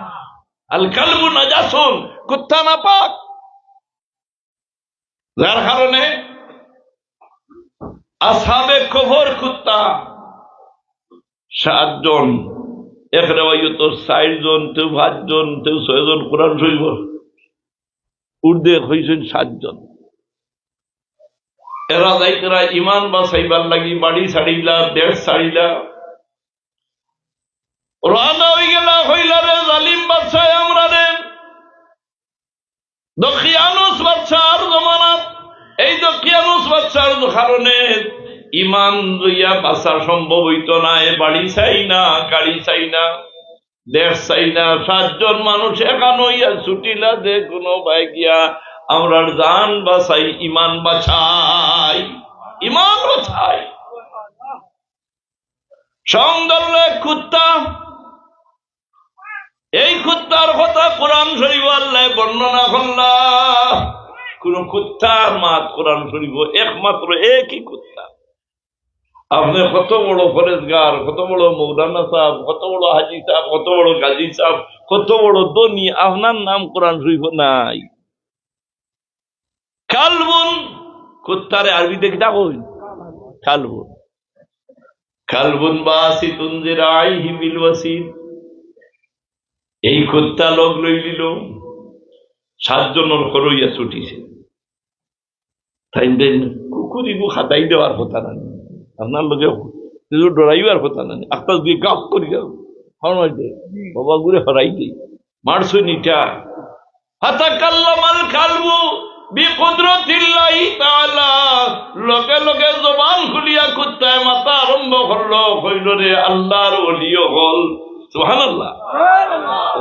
আল কালবু নাজাসুন, কুত্তা নাপাক। যার কারণে আসহাবে কফর কুত্তা 7 জন এক রেওয়ায়ত 4 জন, কেউ 5 জন, কেউ 6 জন কোরআন শরীফ উর্দে হয়েছেন 7 জন। এরা যাইতেরা ইমান বাঁচাইবার লাগি বাড়ি ছাড়িলা, দেশ ছাড়িলা, রানা হয়ে গেলা হইলা রে জালিম বাদশাহ আমরা রে দখিয়ানুস বাদশার জমানাত। এই দখিয়ানুস বাদশার কারণে ইমান লইয়া বাঁচা সম্ভব হইত না। বাড়ি চাই না, গাড়ি চাই না, দেশ চাই না। 7 জন মানুষ একান হইয়া ছুটিলা যে কোনো ভাই গিয়া আমরা জান বাঁচাই, ইমান বাঁচাই, ইমান বাঁচাই। সঙ্গলে কুত্তা, এই কুত্তার কথা কোরআন শরীফ আল্লাহ বর্ণনা করলা। কোন কুত্তার মাত কোরআন শরীফ একমাত্র একই কুত্তা। আপনি কত বড় ফরেজগার, কত বড় মৌলানা সাহেব, কত বড় হাজি সাহেব, কত বড় গাজী সাহেব, কত বড় ধনী, আপনার নাম কোরআন শরীফ নাই। কালবুন কুত্তারে আরবিতে কি কই? কালবুন। কালবুন বাসিতুন জিরাইহি বিল ওয়াসিদ। এই কুত্তা লোক লই নিল, 7 জনের করইয়া ছুটিছে। তাই কুকুরিগু খাতাই দেওয়ার কথা না, আপনার লোকে ডরাইবার কথা না। আস্তাস দিয়ে গাপ করি হরাই দে, বাবা গুড়ে হরাই দে, মারছই নিটা। হাতাকাল্লামাল কালবু বিকুদরতিল্লাহি তাআলা। লোকে লোকে জবান খুলিয়া কুত্তায় মাথা আরম্ভ করলো, কইল রে আল্লাহর ওলি হল। সুবহানাল্লাহ।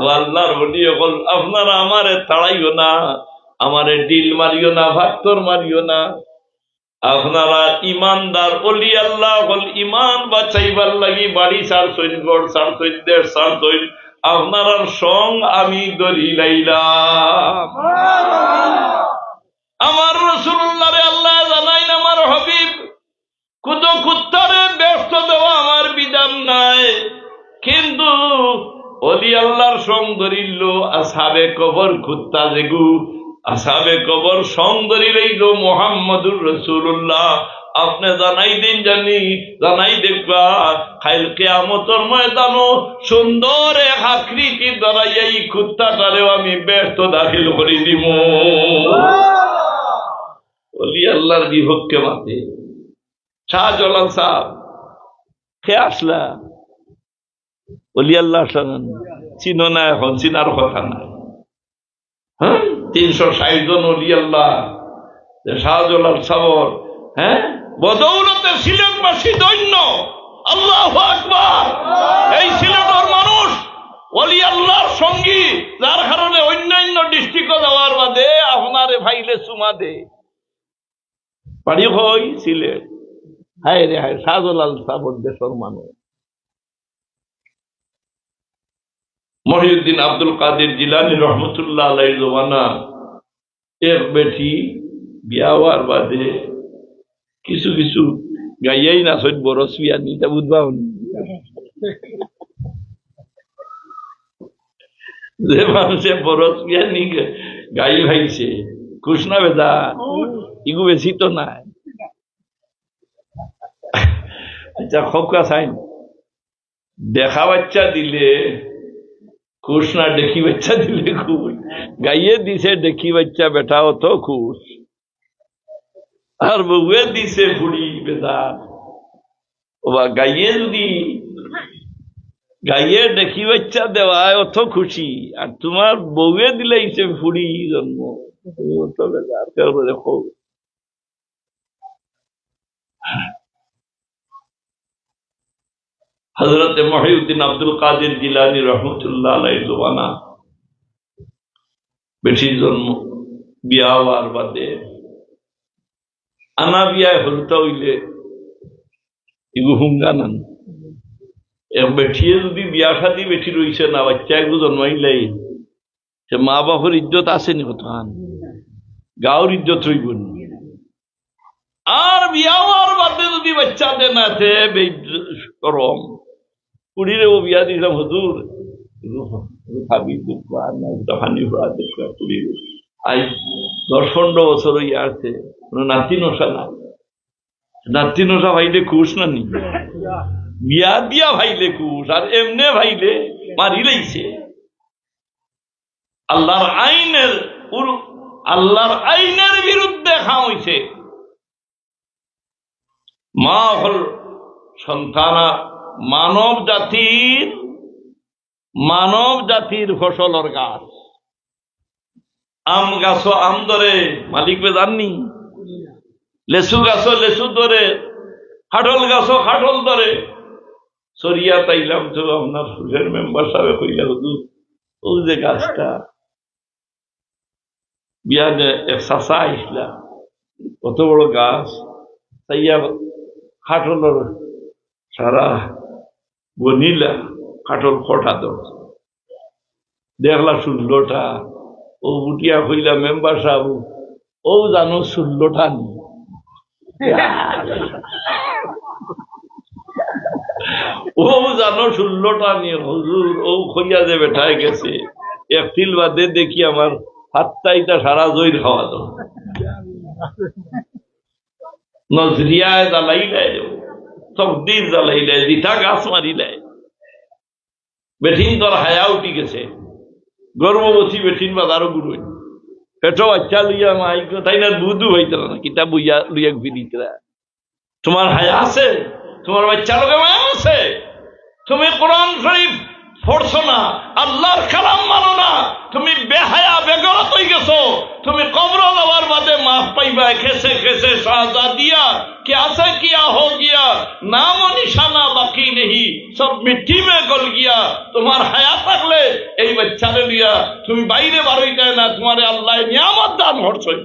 ও আল্লাহর ওলি হল, আপনারা আমারে তাড়াইও না, আমারে ডিল মারিও না, ভাক্তর মারিও না। আপনারা ইমানদার ওলি আল্লাহ হল, ইমান বাঁচাইবার লাগি বাড়ি ছাড়ছইন, গড় ছাড়ছইন, দেশ ছাড়ছইন, আপনার সং আমি দরি লাইলাম। আমার রাসূলুল্লাহরে আল্লাহ জানাইন আমার হাবিব কোন কুত্তারে ব্যস্ত দেওয়া আমার বিধান নাই, কিন্তু ওলি আল্লাহর সং ধরিল আসহাবে কবর কুত্তা যেগু, আসহাবে কবর সং ধরিলেইল মুহাম্মদুর রাসূলুল্লাহ। আপনি জানাই দিন, জানাই দেখবা কাল কিয়ামতের ময়দানও সুন্দর এক আকৃতি ধরাইয়া এই কুত্তাটারেও আমি ব্যস্ত দাখিল করে দিব। ওলি আল্লাহর বিপক্ষে মাতে শাহজালাল সাহেব কে আসলা? ওলি আল্লাহ চিনো না, এখন চিনার কথা নাই। হ্যাঁ, 360 জন ওলি আল্লাহ শাহজালাল সাহেব, হ্যাঁ, বদৌলতে সিলেটবাসী দৈন্য। আল্লাহু আকবার। এই সিলেটের মানুষ ওলি আল্লাহর সঙ্গী, যার কারণে অন্যান্য ডিস্ট্রিক্টে যাওয়ার বাদে আপনারে ভাইলে চুমা দে। বাড়ি হই সিলেট। হায় রে হায়, শাহজালাল সাহেবের দেশের মানুষ। মহিউদ্দিন আব্দুল কাদের জিলানী রহমতুল্লাহ আলাইহির জমানা এক বেটি বিয়া হওয়ার বাদে কিছু কিছু গাইয়াই না সৈদ বরস বিয়া নিতে বুঝবা, যে মানুষে বরস বিয়া নি গাই ভাইছে খুশ না বেদা, ইগু বেশি তো নাই। আচ্ছা খোকা সাইন দেখা বাচ্চা দিলে খুশ না দেখি বাচ্চা দিলে খুশ? গাইয়ে দিছে দেখি বাচ্চা বেটা অত খুশ, আর বউয়ে দিছে বুড়ি বেদা। গাইয়ে যদি গাইয়ে দেখি বাচ্চা দেওয়ায় অত খুশি, আর তোমার বউয়ে দিলে ইসে ফুড়ি জন্ম, অত বেদার দেখো। হযরত মহিউদ্দিন আব্দুল কাদের জিলানী রহমতুল্লাহ আলাইহির জমানা বেটির জন্ম, বিয়া হওয়ার বাদে আনা বিয়ায় হলতা হইলে এগু হুঙ্গা নান। বেঠিয়ে যদি বিয়া শাদি বেঠি রইছে না, বাচ্চা এগু জন্মাইলাই সে মা বাপের ইজ্জত আসেনি কতখান, গাঁর ইজ্জত রইব। আর বিয়া হওয়ার বাদে যদি বাচ্চা দে না থে করম কুড়িরে ও বিয়া দিলাম হুজুর খাবি ফানি ভরা দেখবা কুড়ি আজ 10-15 বছর হইয়া আছে, নাতি নশা না, নাতি নশা ভাইলে খুশ না নি। বিয়া দিয়া ভাইলে কুশ আর এমনে ভাইলে মারি লাইছে। আল্লাহর আইনের বিরুদ্ধে খাওয়া হইছে। মা হল সন্তানা মানব জাতির ফসলের গাছ। আম গাছ আম ধরে মালিক বে জাননি, লেসু গাছ লেসু ধরে, খাটল গাছ খাটল ধরে। সরিয়া তাইলাম তো আপনার সুরের মেম্বার সাহেব কইলা, হুজুর ও যে গাছটা বিয়ানে এক চাষা আইসলা, কত বড় গাছ, তাইয়া খাটলের সারা বনিলা খাটল ফটা ধরছে, দেখলা 16টা। ও উঠিয়া কইলা, মেম্বার সাহেব ও জানো 16টা নি? ও জানো 16টা নিয়ে হুজুর, ও খইয়া যে বেঠায় গেছে এপ্রিল বাদে দেখি আমার হাতটাইটা সারা জয়ীর খাওয়া দাও। নজরিয়ায় জ্বালাইলে, তকদির জ্বালাইলে, দিতা গাছ মারিলে। বেঠিন তোর হায়া উঠি গেছে, গর্ভবতী বেঠিন বাজারও গুরুই পেটো বাচ্চা লইয়া মাই তাই না বুধু হইতে না কিতাব বইয়া লইয়া ফিরিতরা। তোমার হায়া আছে? তোমার বাচ্চা লোকে মায়া আছে? তুমি কোরআন শরীফ পড়ছো না, আল্লাহর কালাম মানো না, তুমি বেহায়া বেগরত হয়ে গেছো। তুমি কবর যাওয়ার বাদে মাফ পাইবা খেসে খেসে সাজা দিয়া, कैसे किया हो गया, नाम निशाना बाकी नहीं, सब मिट्टी में गल गया। তোমার হায়া থাকলে এই বাচ্চারে লিয়া তুমি বাইরে বাড়াইতে না, তোমারে আল্লাহ নিয়ামত দান করছেন,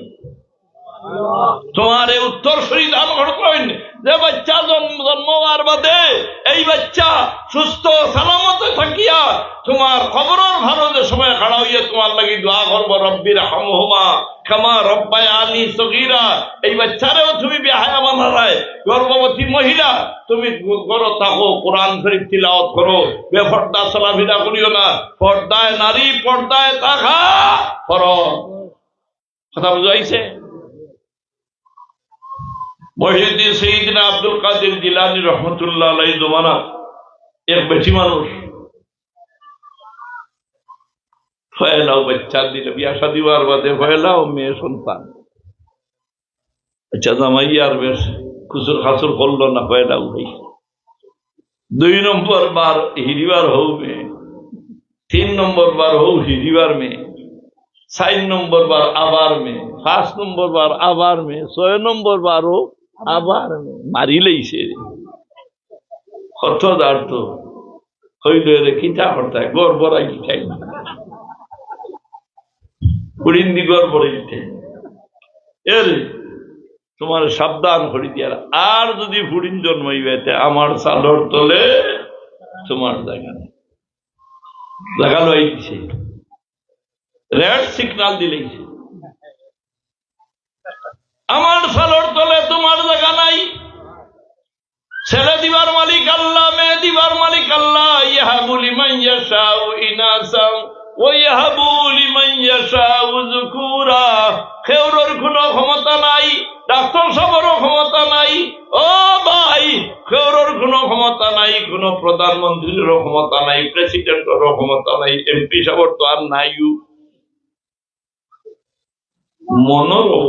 তোমার এই উত্তরসূরি দান করছেন। যে বাচ্চা জন্ম হওয়ার বাদে এই বাচ্চা সুস্থ সালামতে থাকিয়া তোমার খবরের ভারতের সময় খাড়া হইয়া তোমার লাগি দোয়া করবো, রব্বির হামহুমা কামা রব্বায়ানি সগীরা। এই বাচ্চারেও তুমি বেহায়া বানারায়। গর্ভবতী মহিলা তুমি ঘরে থাকো, কোরআন শরীফ তিলাওয়াত করো, বেপর্দা চলাফেরা করিও না। পর্দায় নারী, পর্দায় থাকা ফরজ। কথা বুঝাইছে? মহিউদ্দিন সৈয়দনা আব্দুল কাদের জিলানী রহমতুল্লাহ আলাইহি জমানা এক বেটি মানুষ ফয়লাও বাচ্চা দিল, বিয়া শাদী হওয়ার বাদে ফয়লাও মেয়ে সন্তান। আচ্ছা জামাই আর বেশ খুচুর খাচুর করলো না, ফয়লাও হইছে। 2 নম্বর বার হিরিবার হৌ মেয়ে, 3 নম্বর বার হৌ হিরিবার মেয়ে, 4 নম্বর বার আবার মেয়ে, 5 নম্বর বার আবার মেয়ে, 6 নম্বর বারও আবার মেয়ে। মারি লইছে কত দার্থ হইল রে, খিতা করতে গড় বড়াই চাই না, পুরিন্দি গড় বড়াই চাই। এর তোমার সাবধান করি দিয়ার, আর যদি ফুড়িন জন্মাইবে আমার চালর তলে তোমার জায়গা নেই। জায়গা লই দিছে, রেড সিগন্যাল দিলেইছে, আমার চালর তলে তোমার জায়গা নাই। ছেলে দিবার মালিক আল্লাহ, মেয়ে দিবার মালিক আল্লাহ। ইয়াহাবু লিমান ইয়াশাউ ইনাসা ওয়া ইয়াহাবু লিমান ইয়াশাউ যুকুরা। খেউরের কোনো ক্ষমতা নাই, ডাক্তার সাহেবেরও ক্ষমতা নাই। ও ভাই, খেউরের কোনো ক্ষমতা নাই, কোন প্রধানমন্ত্রীরও ক্ষমতা নাই, প্রেসিডেন্টেরও ক্ষমতা নাই, এমপি সাহেবের তো আর নাই। মনেরও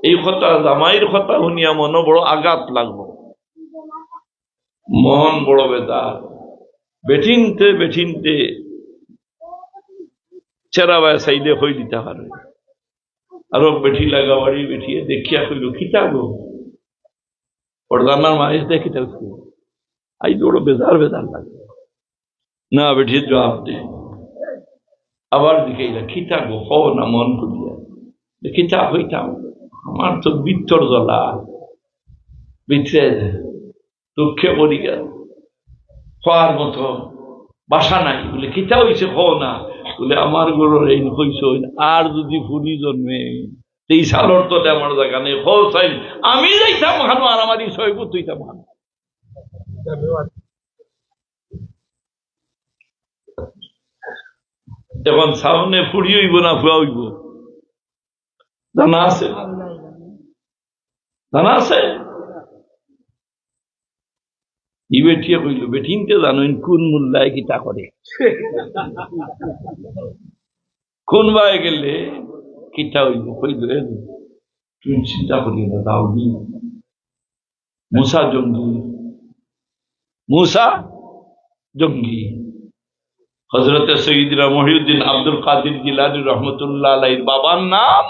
এই কথা, জামাইয়ের কথা শুনিয়া মনে বড় আঘাত লাগলো, মন বড় বেদার। বেঠিনতে বেঠিনতে চেরা বায় সাইডে হয়ে দিতে পারে। আরো বেঠি লাগা বাড়ি বেঠিয়ে দেখিয়া কইল, খিতা গো পর্দানার মাইস দেখি আই বড় বেজার বেজার লাগে না। বেঠিয়ে জবাব দে, আবার দিকে খিতা গো হ না, মন করিয়া খিতা হইতাম, আমার তো বিত্তর জ্বলা বিত্রে দুঃখে পড়ি গেল, খাওয়ার মতো বাসা নাই। বলে খিতা হইছে হ না, বলে আমার গরুর এই হইছ, আর যদি ফুরি জন্মে এই সালর তলে আমার জায়গা নেই, হ চাই আমি যাইতাম হানো, আর আমার সৈব তুইতাম হানো। এখন সামনে ফুড়ি হইব না ফুয়া হইব জানা আছে? জানা আছে? ই বেটিয়ে কইল বেটিনতে জানেন কোন মূল্যায় কিতা করে কোন বায়ে গেলে কিতা হইল কইল তুমি চিন্তা করি না দাউদি মুসা জঙ্গি মুসা জঙ্গি হযরতে সৈয়দনা মহিউদ্দিন আব্দুল কাদির জিলানী রহমতুল্লাহ আলাইহির বাবার নাম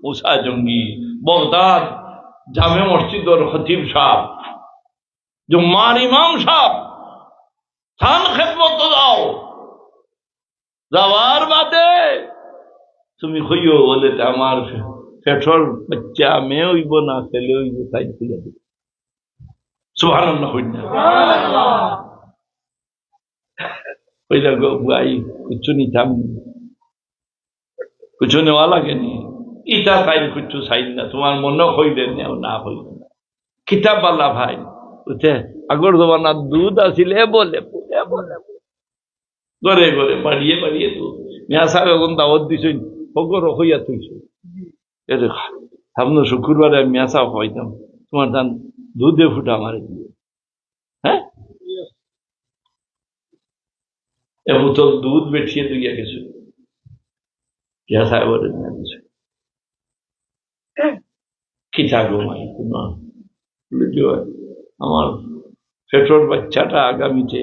মুসা জঙ্গি বাগদাদ জামে মসজিদের খতিব সাহেব জুম্মার ইমাম সাহেব থান খেদমত দাও যাওয়ার বাদে তুমি কইও বলে আমার পেটর বাচ্চা মেয়ে হইব না ছেলে হইব তাই খুলে দিবে সুবহানাল্লাহ সুবহানাল্লাহ কইলা গো ভাই কিছু নিতাম কিছু নেওয়া লাগে নি ইটা টাইম কিছু চাই না তোমার মনে হইলে নেও না হইলে না কিতাব বালা ভাই বুঝছে আগর জমানার দুধ আসিলে বলে ঘরে ঘরে বাড়িয়ে বাড়িয়ে দুধ মেয়া সাহেব এখন দাওয়াত দিছেন ফগর হইয়া তুইছে সামনে শুক্রবারে আমি মেয়া সাহেব হইতাম তোমার ধান দুধে ফুটা মারে দিয়ে হ্যাঁ এ বোতল দুধ বেঠিয়ে দুইয়া গেছে মেয়া সাহেব দিছে কি থাকবো মাই আমার পেট্রোল বাচ্চাটা আগামীতে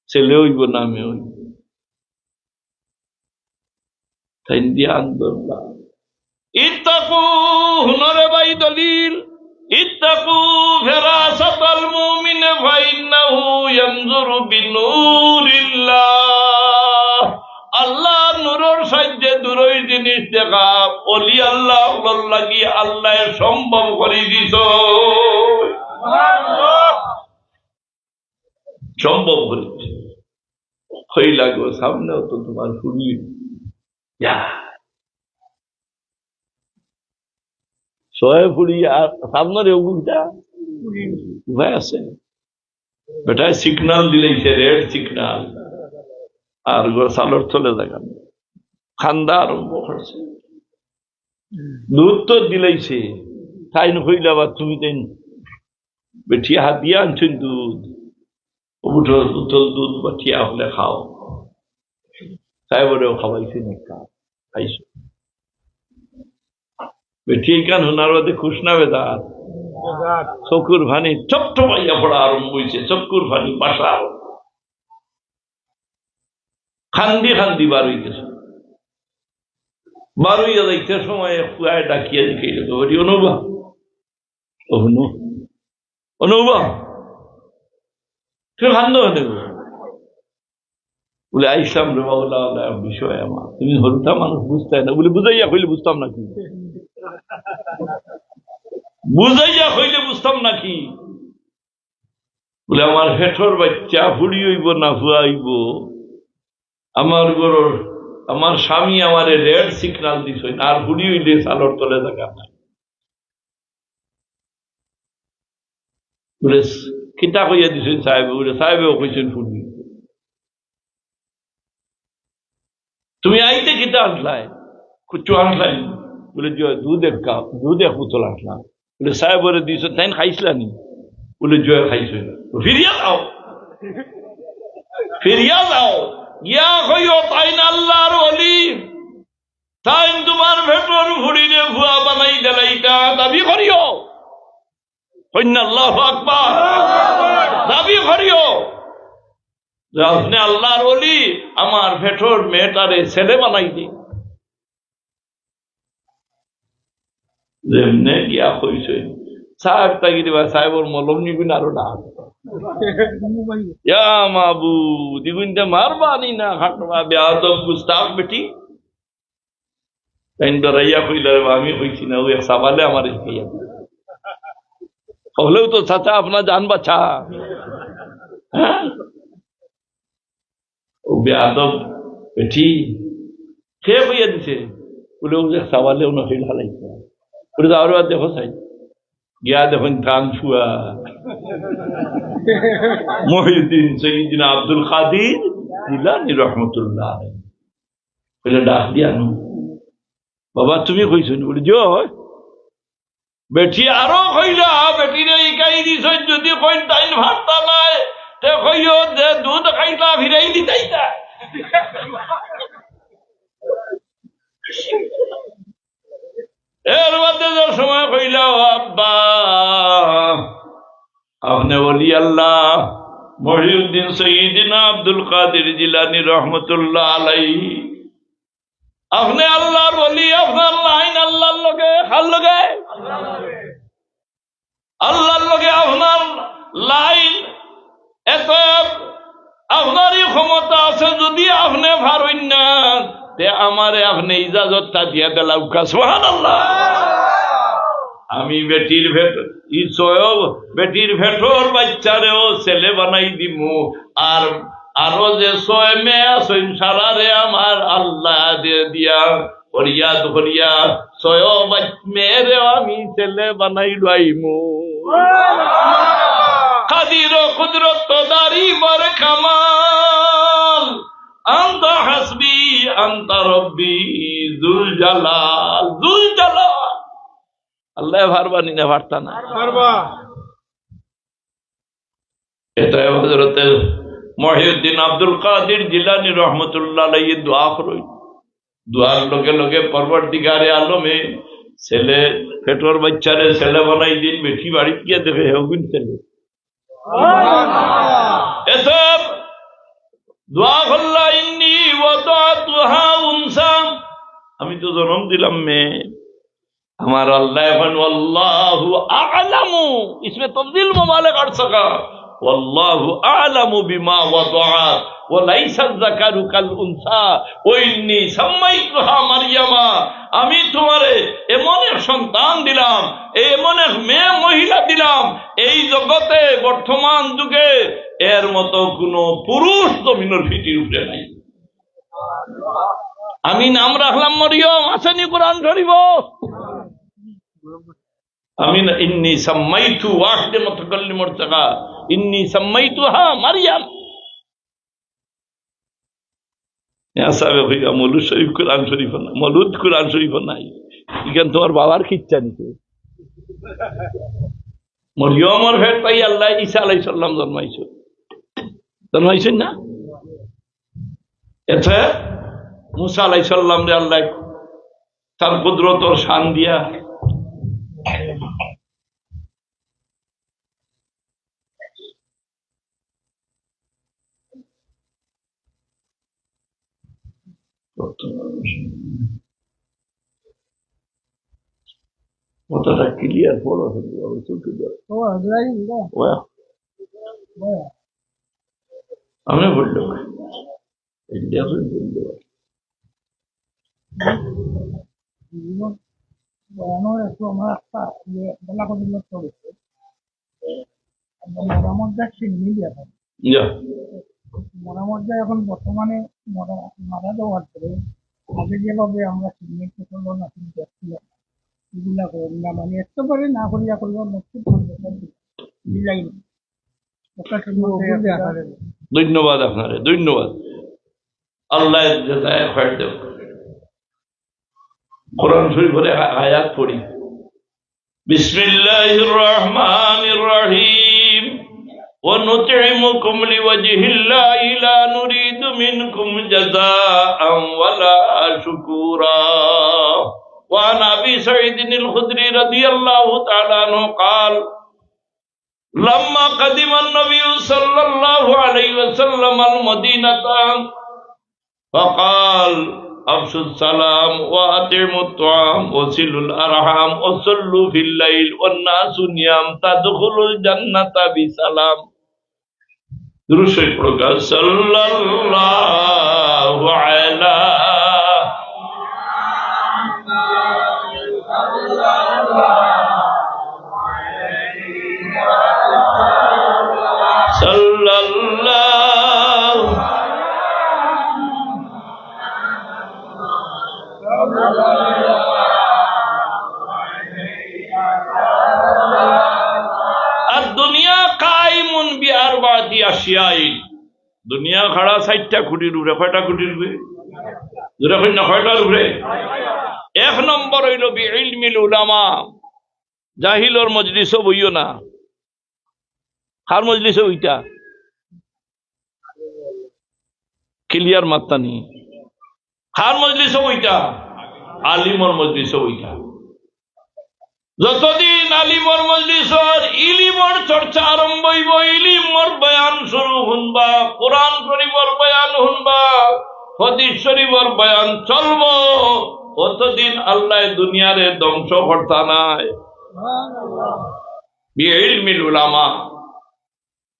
ছেলে হইব না মেয়ে হইব তাই দিয়ে আন্দোলন ইত্তাকু হুনরে বাই দলিল ইত্তাকু ফিরাসাতাল মুমিন ফাইন্নাহু ইয়ানজুরু বিনুরিল্লাহ আল্লাহ নূরের সাহায্যে দূরের জিনিস দেখা ওলি আল্লাহ লাগি আল্লাহ সম্ভব করে দিছ সম্ভব করেছে হই লাগো সামনেও তো তোমার শুনি সয়ে ফুড়ি আর সামনের উগুটা উভয় আছে বেটায় সিগনাল দিলেছে রেড সিগনাল আর সালোর চলে যাগান খান্দা আরম্ভ করছে দুধ তো দিলেইছে তাই হইল আবার তুমি তাই বেঠিয়া হাত দিয়ে আনছেন দুধ উঠল উতল দুধ বাঠিয়া হলে খাও তাই বলেও খাওয়াইছে না খাইছো বেঠিয়ে কান হোনার বাদে খুশ না বেদার চকুর ভানি চপটপাইয়া পড়া আরম্ভ হয়েছে চকুর ভানি বাসা খান্দি খান্দি বার হইতেছে বার হইয়া যাইতে সময় পুয়ায় ডাকিয়া দেখে যেত বলি অনুভা অনুভা তুমি খান্দ হতে বলে আইসলাম রে বাবুল্লাহ বিষয় আমার তুমি হরুতা মানুষ বুঝতে না বলে বুঝাইয়া হইলে বুঝতাম নাকি বুঝাইয়া হইলে বুঝতাম নাকি বলে আমার হেঠর বাচ্চা ফুড়ি হইব না ফুয়া হইব আমার গরুর আমার স্বামী আমারে রেড সিগনাল দিছ আর ফুড়ি হইলে সালোর তলে থাকা বলে কিতা কইয়া দিছেন সাহেব বলে সাহেবেও কইছেন ফুড়ি তুমি আইতে কিতা আসলাই কুচু আসলাই বলে দুধ এক কাপ দুধ এক বোতল আসলাম বলে সাহেব বলে দিছ তাই খাইছিলানি বলে জয় খাইছ ফিরিয়া যাও ফিরিয়া যাও ইয়া কইও তাই না আল্লাহর ওলি তাই তোমার ভেতর ফুড়িরে ভুয়া বানাই দেলাইটা দাবি করিও আল্লাহু আকবার দাবি করিও আপনি আল্লাহর ওলি আমার ভেতর মেয়েটারে ছেলে বানাই দি যেমনে গিয়া কইছে সাহেব তাকি দিবা সাহেবর মলম নিবিন আরো ডাক ইয়া মাবুদ দিগুনতে মারবানি না খাটবা বেয়াদব গুস্তাখ বেটি তাই ডরাইয়া কইলা আমি কইছি না ওই সাবালে আমার কইয়া হলেও তো চাচা আপনার জান বাচ্চা হ্যাঁ ও বেয়াদব বেটি কে কইয়া দিছে বলে ও যে সাবালেও নহিল হালাইছে বলে আরো আর দেখো চাই গিয়া দেখুন কান ছুয়া মহিউদ্দিন সৈয়দনা আব্দুল কাদির জিলানী রহমতুল্লাহ বলে ডাক দিয়া নো বাবা তুমি কইছো বলে জয় বেটি আরো কইলা বেটিরে ইকাই দিছ যদি কইন তাইন ভাতটা নাই কইও যে দুধ খাইতা ফিরাই দিতাইতা এর মধ্যে যে সময় কইলা আব্বা আপনি বলি আল্লাহ মহিউদ্দিন সৈয়দিনা আব্দুল কাদের জিলানী রহমতুল্লাহ আলাইহি আপনি আল্লাহর বলি আপনার লাইন আল্লাহর লগে কার লগে আল্লাহর লগে আপনার লাইন এত আপনারই ক্ষমতা আছে যদি আপনি পারেন না তে আমারে আপনি ইজাজতটা দিয়ে দিলাম সুবহানাল্লাহ আমি বেটির বেটির ভেটর বাচ্চারেও ছেলে বানাই দিমু আর আরো যে 6 মেয়ে আছে সারারে আমার আল্লাহ দিয়ে দিয়া হরিয়া ধরিয়া 6 মেয়েরেও আমি ছেলে বানাই লাইমু কাদির কুদরত দারি বর কামাল আনতা হাসবি আনতা রব্বি যুল জালাল আল্লাহ পারবানি না পারতা না এটা হযরত মহিউদ্দিন আব্দুল কাদের জিলানী রহমতুল্লাহ আলাইহি দোয়া করই দোয়ার লগে লগে পরবর্তীকারে আলমে ছেলে পেটর বাচ্চারে ছেলে বানাই দিন বেটি বাড়ি গিয়ে দেখে হেগুন ছেলে এসব দোয়া করলা ইন্নী ওয়াদাতুহা উনসা আমি তো জন্ম দিলাম মেয়ে আমার আল্লাহ এখন আল্লাহু আ'লামু इसमें तब्दील मुबालग कर सका والله اعلم بما وضعت وليس الذكر كالانثى واني سميتها مريم আমি তোমারে এমন এক সন্তান দিলাম এমন এক মেয়ে মহিলা দিলাম এই জগতে বর্তমান যুগে এর মতো কোনো পুরুষ জমিনের ফিটির উপরে নাই আমি নাম রাখলাম মরিয়ম আসেনি কোরআন শরীফ আমি না ইন্নী সাম্মাইতু ওয়াহিদ মুতাকাল্লিমুর জায়গা ইন্নী সাম্মাইতুহা মারইয়াম এসাবে কইয়া মৌলুদ শরীফ কোরআন শরীফ না মৌলুদ কোরআন শরীফ নাই ইখান তোমার বাবার খিচ্ছা নিতে মরিয়মের ফেট পাই আল্লাহ ঈসা আলাইহিস সালাম জন্মাইছেন না এতে মুসা আলাইহিস সালাম রে আল্লাহ তার কুদরতর শান দিয়া কথাটা ক্লিয়ার পড়া আমি বললো মরামজ্জা এখন বর্তমানে মারা যাওয়ার পরে আগে যেভাবে আমরা এগুলা করি না মানে একেবারে না করিয়া করিয়া ধন্যবাদ আপনারে ধন্যবাদ আল্লাহ কোরআন শরীফের আয়াত পড়ি বিসমিল্লাহির রহমানির রহিম ونطعمكم لوجه الله لا نريد منكم جزاء ولا شكورا وعن أبي سعيد الخدري رضي الله تعالى عنه قال لما قدم النبي صلى الله عليه وسلم المدينة فقال أفشوا السلام وأطعموا الطعام وصلوا الأرحام وصلوا في الليل والناس نيام تدخلوا الجنة بسلام درود شریف پڑھو صلی اللہ علیہ صلی اللہ الدنيا قائم بأربعة أشياء দুনিয়া খাড়া 60টা খুঁটির উপরে কয়টা খুঁটির উপরে জোরে কই না কয়টার উপরে এক নম্বর হইল বিইলমিল উলামা জাহিলর মজলিসও বইও না কার মজলিসে ওইটা ক্লিয়ার মাত্তানি খার মজলিস ওইটা আলিমর মজলিস ওইটা যতদিন আলিমর মজলিসর ইলিমর চর্চা আরম্ভ হইব ইলিমর বয়ান শুরু শুনবা কোরআন শরীফর বয়ান শুনবা হাদিস শরীফর বয়ান চলব ততদিন আল্লাহ দুনিয়ারে ধ্বংস করতা নাই বিইলমিল উলামা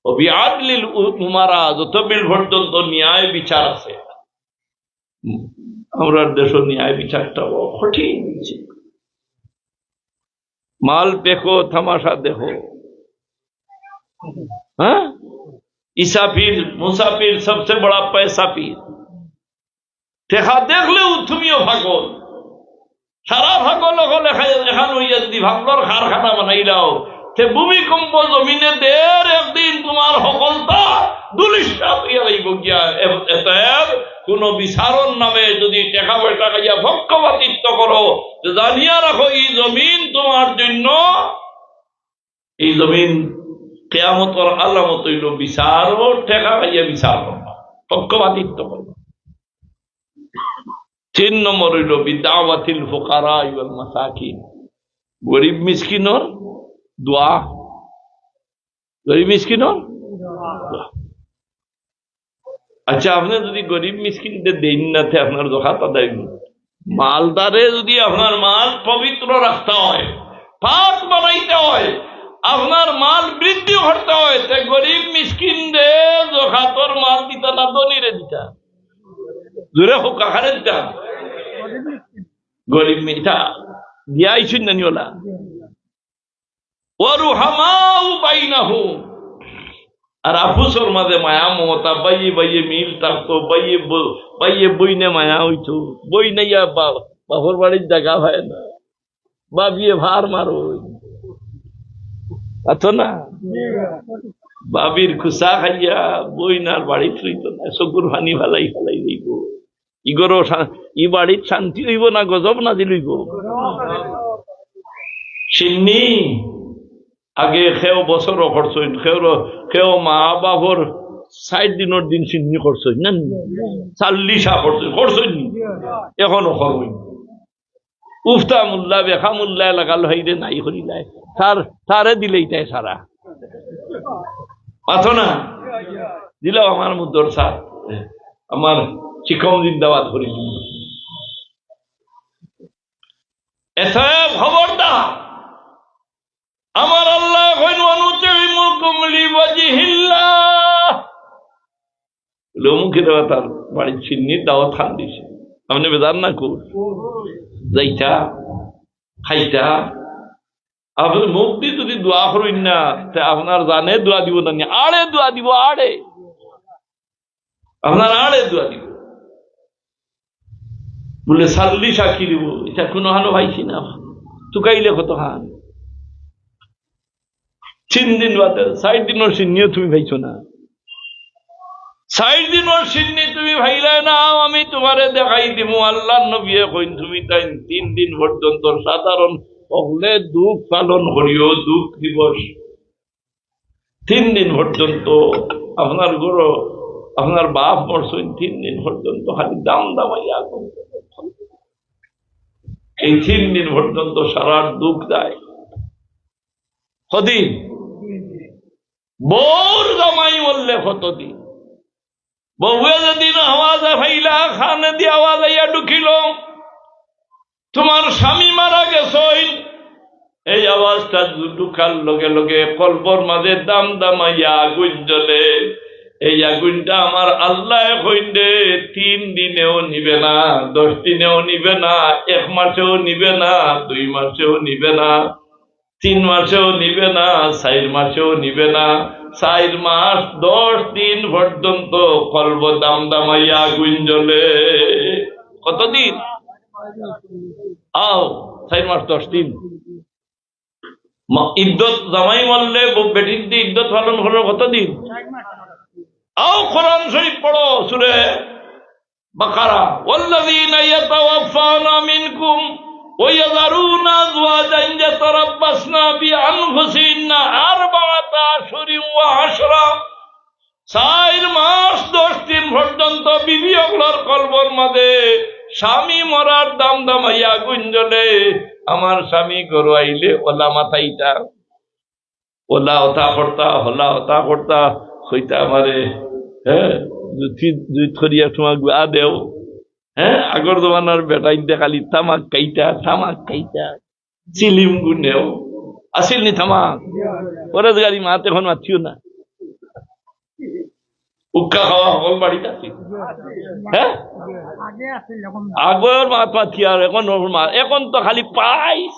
ও বিআদলিল উমারা যতদিন পর্যন্ত ন্যায় বিচার আছে আমরা দেশ ন্যায় বিচারটা কঠিন माल देखो तमाशा देखो हाँ ईसाफिर मुसाफिर सबसे बड़ा पैसा पीर देखा देख ले तुमियो भागल सारा भागल एखान यदि भागलर कारखाना बनाई लाओ ते भूमिकम्प जमीने देर एक दिन तुम्हार सकलता दुलिशा হইয়া যাইব গিয়া এতএব কোন বিচারণ নামে যদি টাকা পয়সা খাইয়া পক্ষপাতিত্ব করো জানিয়া রাখো এই জমিন তোমার জন্য এই জমিন কিয়ামতের আলামত হইল বিচার ও টাকা খাইয়া বিচার করবা পক্ষপাতিত্ব করবা 3 নম্বর হইল বিদাওয়াতিল ফুকারা ওয়াল মাসাকিন গরিব মিসকিনর দোয়া গরিব মিসকিনর আচ্ছা আপনি যদি গরিব মিসকিনদের দেন না আপনার জকাত আদায় মালদারে যদি আপনার মাল পবিত্র রাখতে হয় পাক বানাইতে হয় আপনার মাল বৃদ্ধি করতে হয় তে গরিব মিসকিনদের জকাতর মাল দিতা না দনিরে দিতা জোরে হোক কাহারে দিতা গরিব মিঠা দিয়া আইসুন না নিওলা ওয়ারুহামাউ বাইনাহুম আর আপুসর মাঝে মায়া মমতা বাইয়ে বাইয়ে মিল থাকতো বাইয়ে বইনে মায়া হইতো বই নাইয়া বাপর বাড়ির জায়গা হয় না বাবিয়ে ভার মারো আতো না বাবির খুসা খাইয়া বই নার বাড়ি থইত না চকুর পানি ফালাই ফালাই দিব ইগর ই বাড়ির শান্তি হইব না গজব না দিলইব সিন্নি আগে খেও বছর খরচইন খেও মা বাবর 60 দিনের দিন সিন্নি খরচইন না 40 খরচইন এখনো খরচইন উফতা মুল্লা বেখা মুল্লা লাগাল হইরে নাই করিলাই তারে দিলেই তাই সারা পাথো না দিলাও আমার মুদ্দর সার আমার শিক্ষম জিন্দাবাদ করি এসব খবরদার আমার আল্লাহ মুখে দেওয়া তার বাড়ির চিন্নির দাওয়াত খান দিছে আপনি বেদার না কর যাইতা খাইতা আপনি মুখ দিয়ে যদি দোয়া করেন না আপনার জানে দোয়া দিব না আড়ে দোয়া দিব আড়ে আপনার আড়ে দোয়া দিব বলে সাল্লি সাক্ষী দিব এটা কোনো হানো ভাইছি না চুকাইলে কত হান 3 দিন বাদে 60 দিনের সিন্নিও তুমি ভাইছো না 60 দিনের সিন্নি তুমি ভাইলে না আমি তোমারে দেখাই দিব আল্লাহ নবী কইন তুমি তাই 3 দিন পর্যন্ত সাধারণ হলে দুঃখ পালন করিও দুঃখ দিবস 3 দিন পর্যন্ত আপনার গরু আপনার বাপ মরছেন 3 দিন পর্যন্ত খালি দাম দামাইয়া এই 3 দিন পর্যন্ত সারা দুঃখ দেয় কদিন বউর জামাই বললে কতদিন বউয়ে যেদিন আওয়াজ ফাইলা খানে দিয়ে আওয়াজ আইয়া ঢুকিল তোমার স্বামী মারা গেছই এই আওয়াজটা ঢুকার লগে লগে কল্পর মাঝে দাম দামাইয়া আগুন জ্বলে এই আগুনটা আমার আল্লাহ কইন্দে 3 দিনেও নিবে না 10 দিনেও নিবে না 1 মাসেও নিবে না 2 মাসেও নিবে না 3 মাসেও নিবে না 4 মাসেও নিবে না 4 মাস 10 দিন পর্যন্ত কলব দাম দামাইয়া আগুন জ্বলে কতদিন আও 4 মাস 10 দিন ইদ্যত জামাই মারলে বেটির দিয়ে ইদ্যত পালন করো কতদিন আও কোরআন শরীফ পড়ো সূরা বাকারা ওয়াল্লাযীনা ইয়াতাওয়াফানা মিনকুম ওয়া ইয়াযারুনা আযওয়াজান ইয়াতারাব্বাসনা বিআনফুসিহিন্না 4 আশহুরিন ওয়া 10 4 মাস 10 দিন পর্যন্ত বিবি অগলার কলবর মাঝে স্বামী মরার দাম দামাইয়া গুঞ্জলে আমার স্বামী গরু আইলে ওলা মাথাইটা ওলা হতা করতা হলা হতা করতা হইতা আমারে হ্যাঁ দুই থরিয়া তোমার গুয়া দেও হ্যাঁ আগর জমানার বেটা ইন্দে খালি তামাক খাইতা চিলিম গুনেও আসিল নি তামাক ওরা গাড়ি মাত এখন মাতিও না উক্কা খাওয়া সকল বাড়িতে আছে হ্যাঁ আগর মাত মাতি আর এখন তো খালি পাইস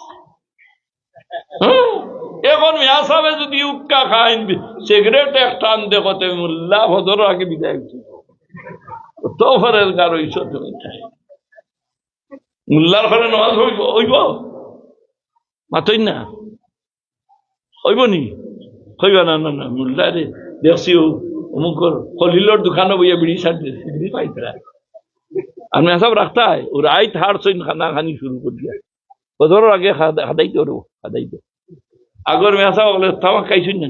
এখন মিয়া সাহেব যদি উক্কা খাইন সিগারেট একটা আন দেখো তুমি মোল্লা ভদর আগে বিদায় তো ফরের গার হইছ তুমি মোল্লার ঘরে নমাজ হইব মাতই না হইব নি হইবা না না না মোল্লা রে দেখছি অমুকর হলিলর দোকানে বইয়া বিড়ি বিড়ি পাইতরা আর মিয়া সাহেব রাখতা হয় ওর আইত হারছইন খানা খানি শুরু করে দিয়া ভদর আগে খাদাইতে ওর খাদাইতে আগর মেসা বলে তামাক খাইছুন না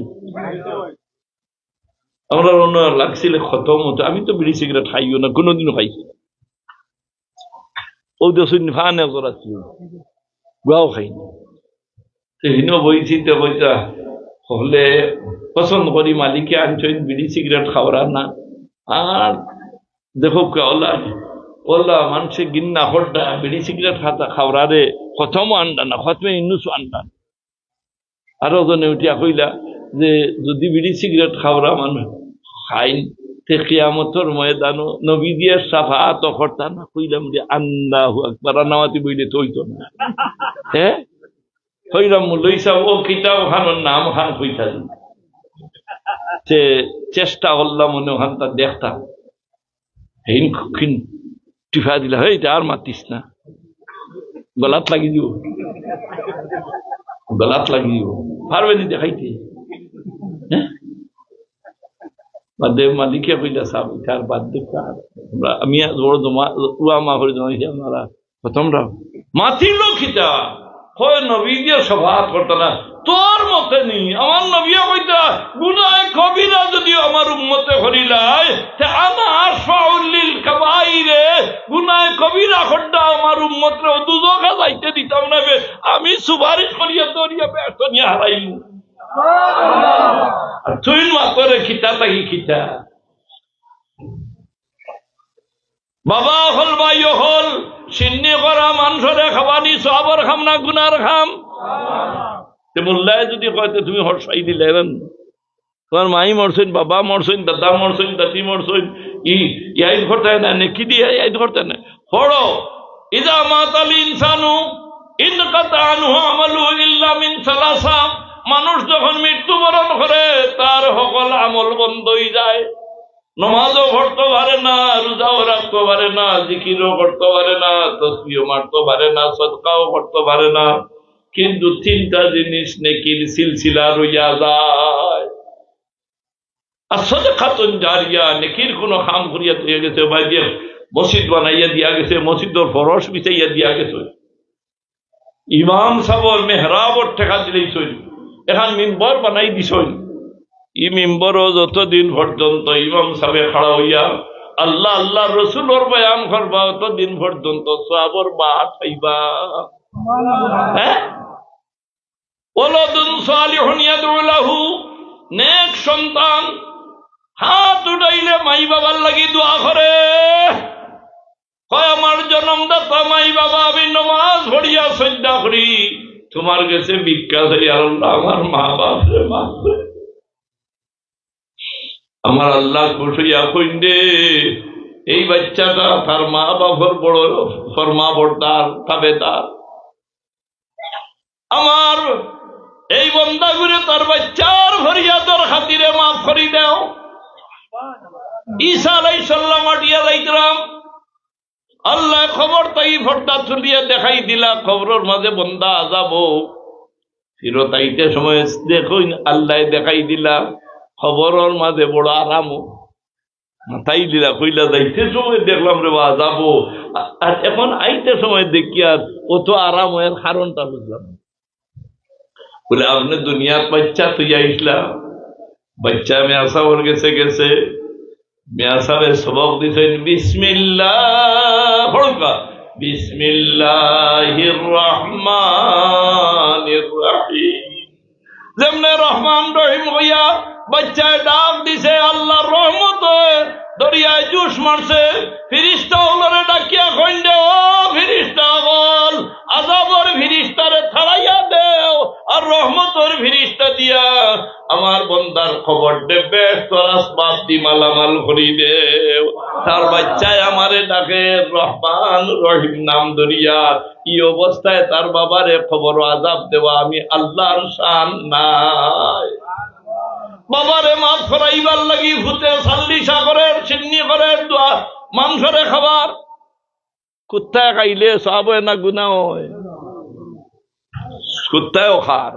আমরা অন্য লাগছিল খতম হতো আমি তো বিড়ি সিগারেট খাইও না কোনোদিনও খাইছি ও দেখুন ফানে করাচ্ছিল গুয়াও খাইনি সেদিনও বইছি তো বইতা হলে পছন্দ করি মালিকে আনছেন বিড়ি সিগারেট খাওয়ার না আর দেখো ওলা ওলা মানুষে গিন্না হরডা বিড়ি সিগারেট খাওয়ারে খতমও আনডা না খতমে ইন্নুসও আনডা আরো জনে উঠিয়া কইলা যে যদি বিড়ি সিগারেট খাওয়া মানুষ খাইন তে কিয়ামতের ময়দানো নবী দিয়ে সাফাত করতা না কইলাম যে আল্লাহু আকবার নামাতি বইলে তো হইতো না হ্যাঁ কইলাম লইসা ও কিতাব খানোর নাম খান কইতা সে চেষ্টা করলাম মনে ওখানটা দেখতাম হেন খুকিন টিফা দিলা হই আর মাতিস না গলাত লাগি দিও গলাত লাগিও পারবে নি দেখাইতে হ্যাঁ বাদে মালিকে কইলা সাহেব তার বাদ দেখা আমি জোর জমা উয়া মা করে জমাইছি আমরা প্রথমরা মাতিল খিতা হয় নবী দিয়ে সভাত করতো না তোর মতে নি আমার নবী কইতা গুনাহ কবিরা যদি আমার উম্মতে করিলাই তে আনা আশফাউল লিল কাবাইরে গুনাহ কবিরা খড্ডা আমার উম্মতরে দুজকে যাইতে দিতাম না আমি সুপারিশ করিয়া দরিয়া ব্যস্ত নিয়ে হারাইল আর তুই মাতরে খিতা তাকি খিতা বাবা হল ভাই হল সিন্নি করা মানুষরে খাবানি সবার খাম না গুনার খাম মোল্লায় যদি কয়তো তুমি হরসাই দিলেন তোমার মাই মরছেন বাবা মরছেন দাদা মরছেন দাদি মরছেন ইয়াইদ করতে না নেকি দিয়ে ইয়াইদ করতে না পড়ো ইজা মাতাল ইনসানু ইনকাতা আনহু আমালু ইল্লা মিন সালাসা মানুষ যখন মৃত্যুবরণ করে তার সকল আমল বন্ধ হয়ে যায় নমাজও পড়তে পারে না রোজাও রাখতে পারে না জিকিরও করতে পারে না তসবিহও মারতে পারে না সদকাও করতে পারে না কিন্তু তিনটা জিনিস নেকির সিলসিলা রইয়া যায় আর সদকাতুন জারিয়া নেকির কোনো কাম করিয়া দিয়ে গেছে ভাই দিয়ে মসজিদ বানাইয়া দিয়া গেছে মসজিদের ফরশ বিছাইয়া দিয়া গেছে ইমাম সাহেব মেহরাবর ঠেকা দিলেই চল এখন মিম্বর বানাই দিছই ই মিম্বরও যতদিন পর্যন্ত ইমাম সাহেব খাড়া হইয়া আল্লাহ আল্লাহ রসুলর বয়ান করবা ততদিন পর্যন্ত সাহাবর বাহাত পাইবা হ্যাঁ ওয়ালাদুন সালিহুন ইয়াদউ লাহু নেক সন্তান হাত উঠাইলে মাই বাবার লাগি দোয়া করে কয় আমার জন্মদাতা মাই বাবা আমি নামাজ পড়িয়া সজ্জা করি তোমার কাছে ভিক্ষা চাই আল্লাহ আমার মা বাপরে মাফ করে আমার আল্লাহ খুশিয়া কইন্দে এই বাচ্চাটা তার মা বাবার বড় ফরমা বর্দার তাবেদার আমার এই বন্দা ঘুরে তার বাচ্চার ফরিয়াদর খাতিরে মাফ করি দাও ঈসা আলাইহিস সালাম আটিয়া যাইতরাম আল্লাহ খবর তাই ফর্দা তুলিয়া দেখাই দিলা খবরের মাঝে বন্দা আজাবো ফিরত আইতে সময় দেখুন আল্লাহ দেখাই দিলা খবরের মাঝে বড় আরাম মাথাই দিলা কইলা যাইতে সময় দেখলাম রে বা যাবো আর এখন আইতে সময় দেখি আর অত আরাম এর কারণটা বুঝলাম বলে আপনি দুনিয়ার বাচ্চা তুই আইসলা বাচ্চা আমি আসা ওর গেছে মিয়া সাহেব সবক দিছেন বিসমিল্লাহ পড়কা বিসমিল্লাহির রহমানির রহিম। যেমনে রহমান রহিম হইয়া বাচ্চায় ডাক দিছে আল্লাহর রহমতে দরিয়ায় জুস মারছে, ফিরিস্তা ওলরে ডাকিয়া কইন্ডে ও ফিরিস্তা বল আযাবের ফিরিস্তারে ছাড়াইয়া দেও আর রহমতের ফিরিস্তা দিয়া আমার বন্দার খবর দেবে তোর আসবাব দি মালামাল করি দেও। তার বাচ্চায় আমারে ডাকে রহমান রহিম নাম ধরিয়া, এই অবস্থায় তার বাবারে খবর আযাব দেওয়া আমি আল্লাহর শান নাই। বাবারে মাফ করাইবার লাগি ভূতে সাল্লিশা করে সিন্নি করে দোয়া মাংসরে খাবার কুত্তায় খাইলে সব হয় না গুনাহ হয়, কুত্তায়ও খার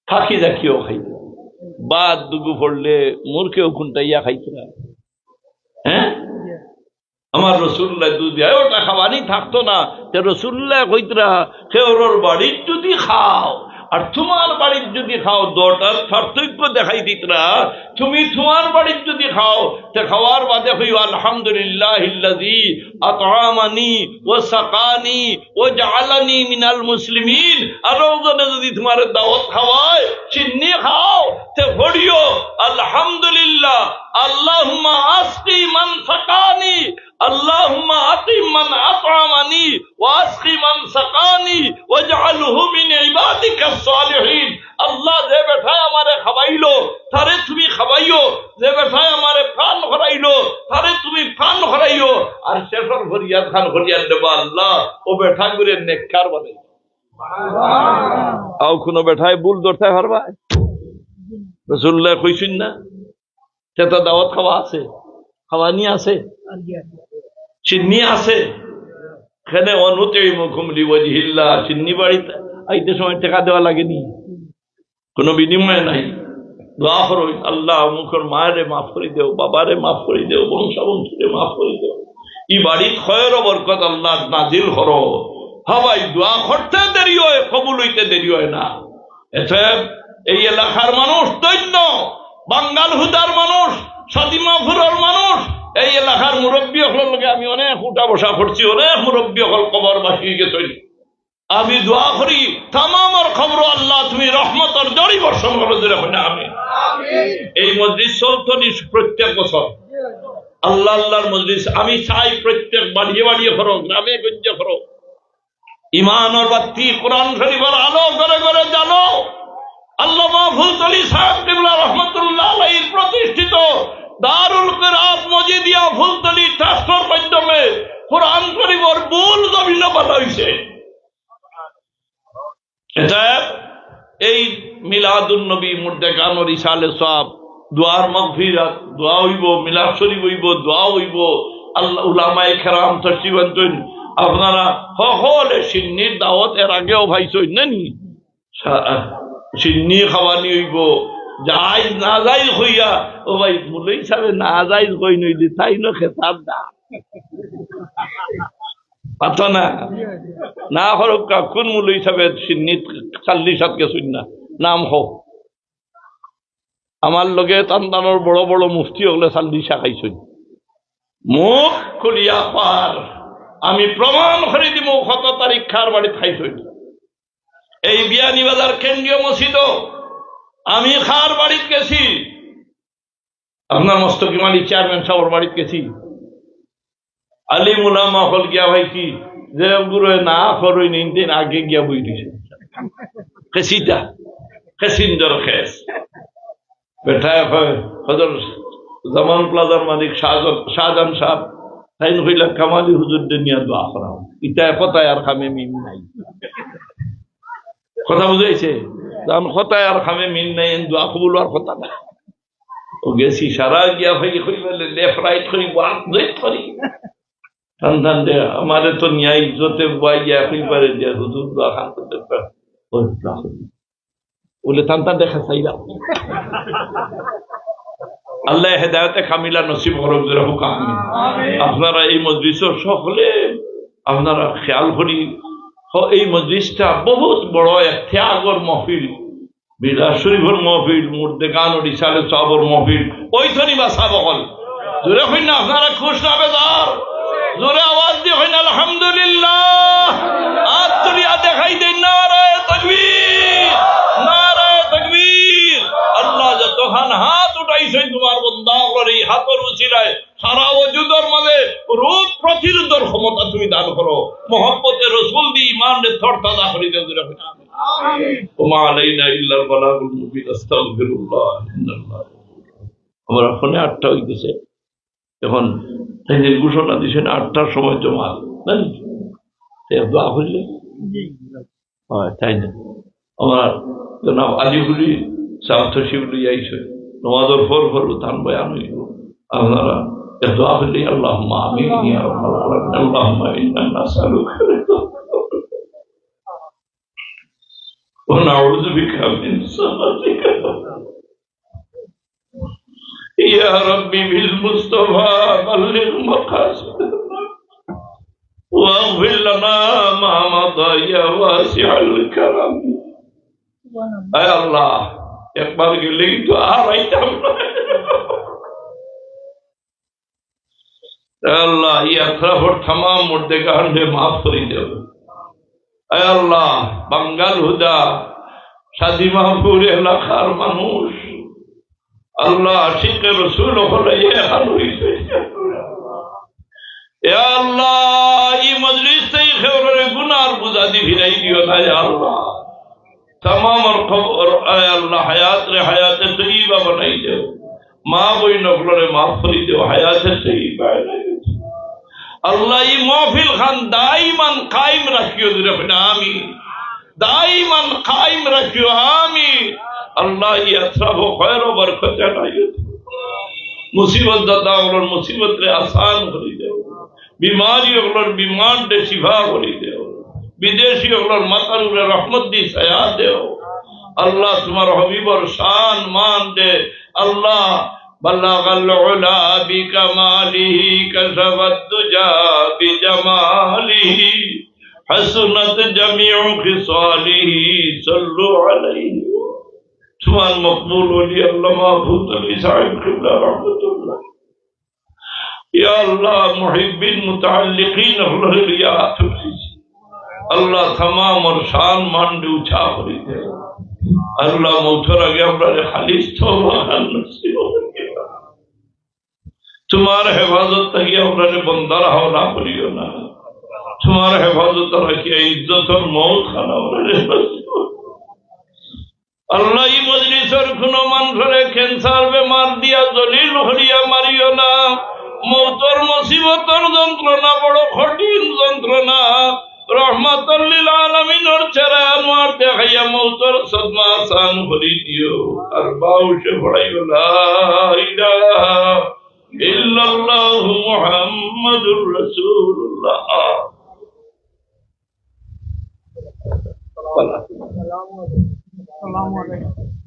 ফাঁকি জাকিও খাইতে বাদ দুগু পড়লে মূর্খেও খুনটাইয়া খাইতে না। হ্যাঁ আমার রসুল্লাহ দুধ দেয় ওটা খাওয়ানি থাকতো না, রসুল্লাহ কইতরা কেউর বাড়ির যদি খাও আর তোমার বাড়ির যদি খাও দুটার পার্থক্য দেখাই দিতরা। তুমি তোমার বাড়ির যদি খাও তে খাওয়ার বাদে হইও আলহামদুলিল্লাহিল্লাযী আত'আমানি ওয়া সাকানি ওয়া জাআলানি মিনাল মুসলিমিন। আর ওজনে যদি তোমার দাওয়াত খাওয়ায় চিন্নি খাও তে পড়িও আলহামদুলিল্লাহ আল্লাহুম্মা আসকি মান সাকানি আল্লাহুম্মা আতি মান আত'আমানি ওয়া আসকি মান সাকানি ওয়াজআলহু মিন ইবাদিকাস সালিহিন। আল্লাহ যে বেটায় আমারে খাওয়াইলো তারে তুমি খাওয়াইও, যে বেটায় আমারে প্রাণ ভরাইলো তারে তুমি প্রাণ ভরাইও, আর শেষর ফরিয়াদ খান ফরিয়াদ দেব আল্লাহ ও বেটা করে নেককার বানাই। আও কোন বেটায় ভুল ধরতে পারবা? রাসূলুল্লাহ কইছেন না সেটা দাওয়াত খাওয়া আছে, খাওয়ানি আছে, চিন্নি আছে। এখানে অনুতিমুকুম লিওয়াজহিল্লাহ চিন্নি বাড়িতে আইতে সময় টাকা দেওয়া লাগেনি, কোনো বিনিময় নাই। দোয়া করো আল্লাহ মুখর মায়েরে মাফ করে দেও, বাবারে মাফ করে দেও, বংশাবংশীরে মাফ করে দেও, ই বাড়ির খয়ের বরকত আল্লাহ নাজিল করো। হবাই দোয়া করতে দেরি হয়, কবুল হইতে দেরি হয় না। এতে এই এলাকার মানুষ দৈন্য, বাঙ্গাল হুদার মানুষ, সাদিমাপুরের মানুষ, এই এলাকার মুরব্বী হল লোকে আমি অনেক উঠা বসা করছি, অনেক মুরব্বী হল কবর বাসিয়ে গেছেন। আমি দোয়া করি তামামের খবর আল্লাহ তুমি রহমতের জড়ি বর্ষণ করে দিলে হয় না। আমি এই মজলিস চলতনি প্রত্যেক বছর আল্লাহ আল্লাহর মজলিস আমি চাই প্রত্যেক বাড়িয়ে বাড়িয়ে করো, গ্রামে গঞ্জে করো, ইমানের বাতি কোরআন শরীফের আলো করে করে জানো। আল্লামা ফুলতলি সাহেব কিবলা রহমতুল্লাহ আলাইহির প্রতিষ্ঠিত দারুল কিরাত মজিদিয়া ফুলতলি ট্রাস্টের মাধ্যমে কোরআন শরীফের মূল জমিন বানা হয়েছে। এটা এই মিলাদুন নবী মুর্দে গানোর ইসালে সব দোয়ার মাগফিরাত দোয়া হইব, মিলাদ শরীফ হইব, দোয়া হইব। আল্লাহ উলামায়ে কেরাম তশরিফ আনতেন। আপনারা সকলে সিন্নির দাওয়াত এর আগেও ভাইছেন নানি, সিন্নি খাওয়ানি হইব। যাই না যাই হইয়া ও ভাই মুলই হিসাবে না যাই কই নইলি তাই না খেতাব দা পাতো না না হরক কোন মূল হিসাবে সিন্নি 40 শুন না নাম হোক। আমার লগে তান্দানোর বড় বড় মুফতি হলে 40 খাইছেন। মুখ খুলিয়া পার আমি প্রমাণ করে দিব কত তারিখ খার বাড়ি খাইছেন। এই বিয়ানীবাজার কেন্দ্রীয় মসজিদ আমি খার বাড়িতে গেছি, আপনার মস্তকিম আলী চেয়ারম্যান সাহেবের বাড়িতে গেছি। আলিম উলামা হল গিয়া ভাইছি যে গুরু না করই নিন আগে গিয়া বই দিছে খেসিটা খেসিন্দর খেস বেঠায় হজর জামান প্লাজার মালিক শাহজাহান সাহেব তাই হইলা কামালি হুজুর নিয়া দোয়া করা ইটা কথায় আর খামে মিম নাই। কথা বুঝাইছে? কথায় আর খামে মিল নাই, দোয়া কবুল আর কথা না। ও গেছি সারা গিয়া ভাই করি বলে লেফট রাইট করি ওয়াক রাইট করি টান দে আমাদের তো ন্যায় ইজ্জতে বাইয়া কই পারে যে হুজুর দোয়া খান করতে পারে ওই দোয়া বলে টান দেখা চাইলা। আল্লাহ হেদায়েতে কামিলা নসিব করুক যেরকম আমিন। আপনারা এই মজলিসের সকলে আপনারা খেয়াল করি এই মজলিসটা বহুত বড় এক ত্যাগর মহফিল, বিলাস শরীফের মহফিল মুর্দে গান রিসালে সবর মহফিল ওইখানে বাসা বকল জোরে হই না আপনারা খুশ না বেদার জোরে আওয়াজ দিয়ে হই না আলহামদুলিল্লাহ হাত তুলিয়া দেখাই দেন নারায়ে তাকবীর নারায়ে তাকবীর আল্লাহ যতক্ষণ হাত উঠাইছেন তোমার বান্দাগুলোর এই হাতের উসিলায় সারা ওজুদের মাঝে রোগ প্রতিরোধের ক্ষমতা তুমি দান করো মহব্বতে রসুল দিয়ে ইমান রে থরতাজা করে দেও জোরে হই না ওমা আলাইনা ইল্লাল বালাগুল মুবিন আস্তাগফিরুল্লাহ ইন্নাল্লাহ আমার ফোনে 8টা হইতেছে এখন তাইদের ঘোষণা দিয়েছেন 8টার সময় জমা জানি দোয়া করলে তাই না আমার জনাব আলিগুলি সার্থ শিবলি আইসে নমাজের ফর উত্থান বয়ান হইব আপনারা দোয়া করলে আল্লাহুম্মা আমিন ইয়া রাব্বাল আলামিন আল্লাহুম্মা ইন্না নাসআলুকা ونعوذ بك من سخطك يا ربي بالمصطفى بلغ مقاصدنا واغفر لنا ما مضى يا واسع الكرم اے اللہ ایک بار گلے تو آ رہی تھا اللہ یہ اطراف اور تمام مردگان نے معاف کری دے اے আল্লাহ বাঙ্গাল হুদা শাদি মাহপুর এলাকার মানুষ আল্লাহ আশিক রসুল হলে এখন হইছে এ আল্লাহ এই মজলিস থেকে খেবরের গুনার বুঝা দি ফিরাই দিও না ইয়া আল্লাহ तमाम और खबर आए अल्लाह हयात रे हयात तय्यबा बनाई दे मां कोई नफलरे माफ करी दे हयात तय्यबा बनाई दे अल्लाह ये महफिल खान दाइमन कायम रखियो रखना आमीन दाइमन कायम रखियो आमीन अल्लाह ये अथराफ खैर और बरकत अटाइयो मुसीबत दादा और मुसीबत रे आसान करी दे बीमारी और बीमार दे शिफा करी दे विदेशी और मातारू रे रहमत दी सया दे अल्लाह तुम्हारा हबीब और शान मान दे अल्लाह بلغ العلا بكماله كشف الدجى بجماله حسنت جميع خصاله صلوا عليه سبحان مقبول ولي الله محفوظ علي صاحب قبلة رحمة الله يا الله محبين متعلقين الله رياض الله تمام और शान मान दे उछा करी दे अल्लाह मौतर आगे हमरा खालिस तौबा नसीब तुम्हारे हिफाजत तक अपने बंदा रहो ना करियो ना तुम्हारे हिफाजत रखिए इज्जत और मौत खाना अल्लाह ही मजलिस और खुनो मानसरे कैंसर बेमार दिया जलील हरिया मारियो ना मौत और मुसीबत और যন্ত্রণা बड़ो कठिन যন্ত্রণা रहमतुल लिल आलमीन और चेहरा अनवार देखाया मौत और सदमा आसान करी दियो अरबाउ से बड़ाई ला इलाहा इल्लल्लाह मुहम्मदुर रसूलुल्लाह अस्सलामु अलैकुम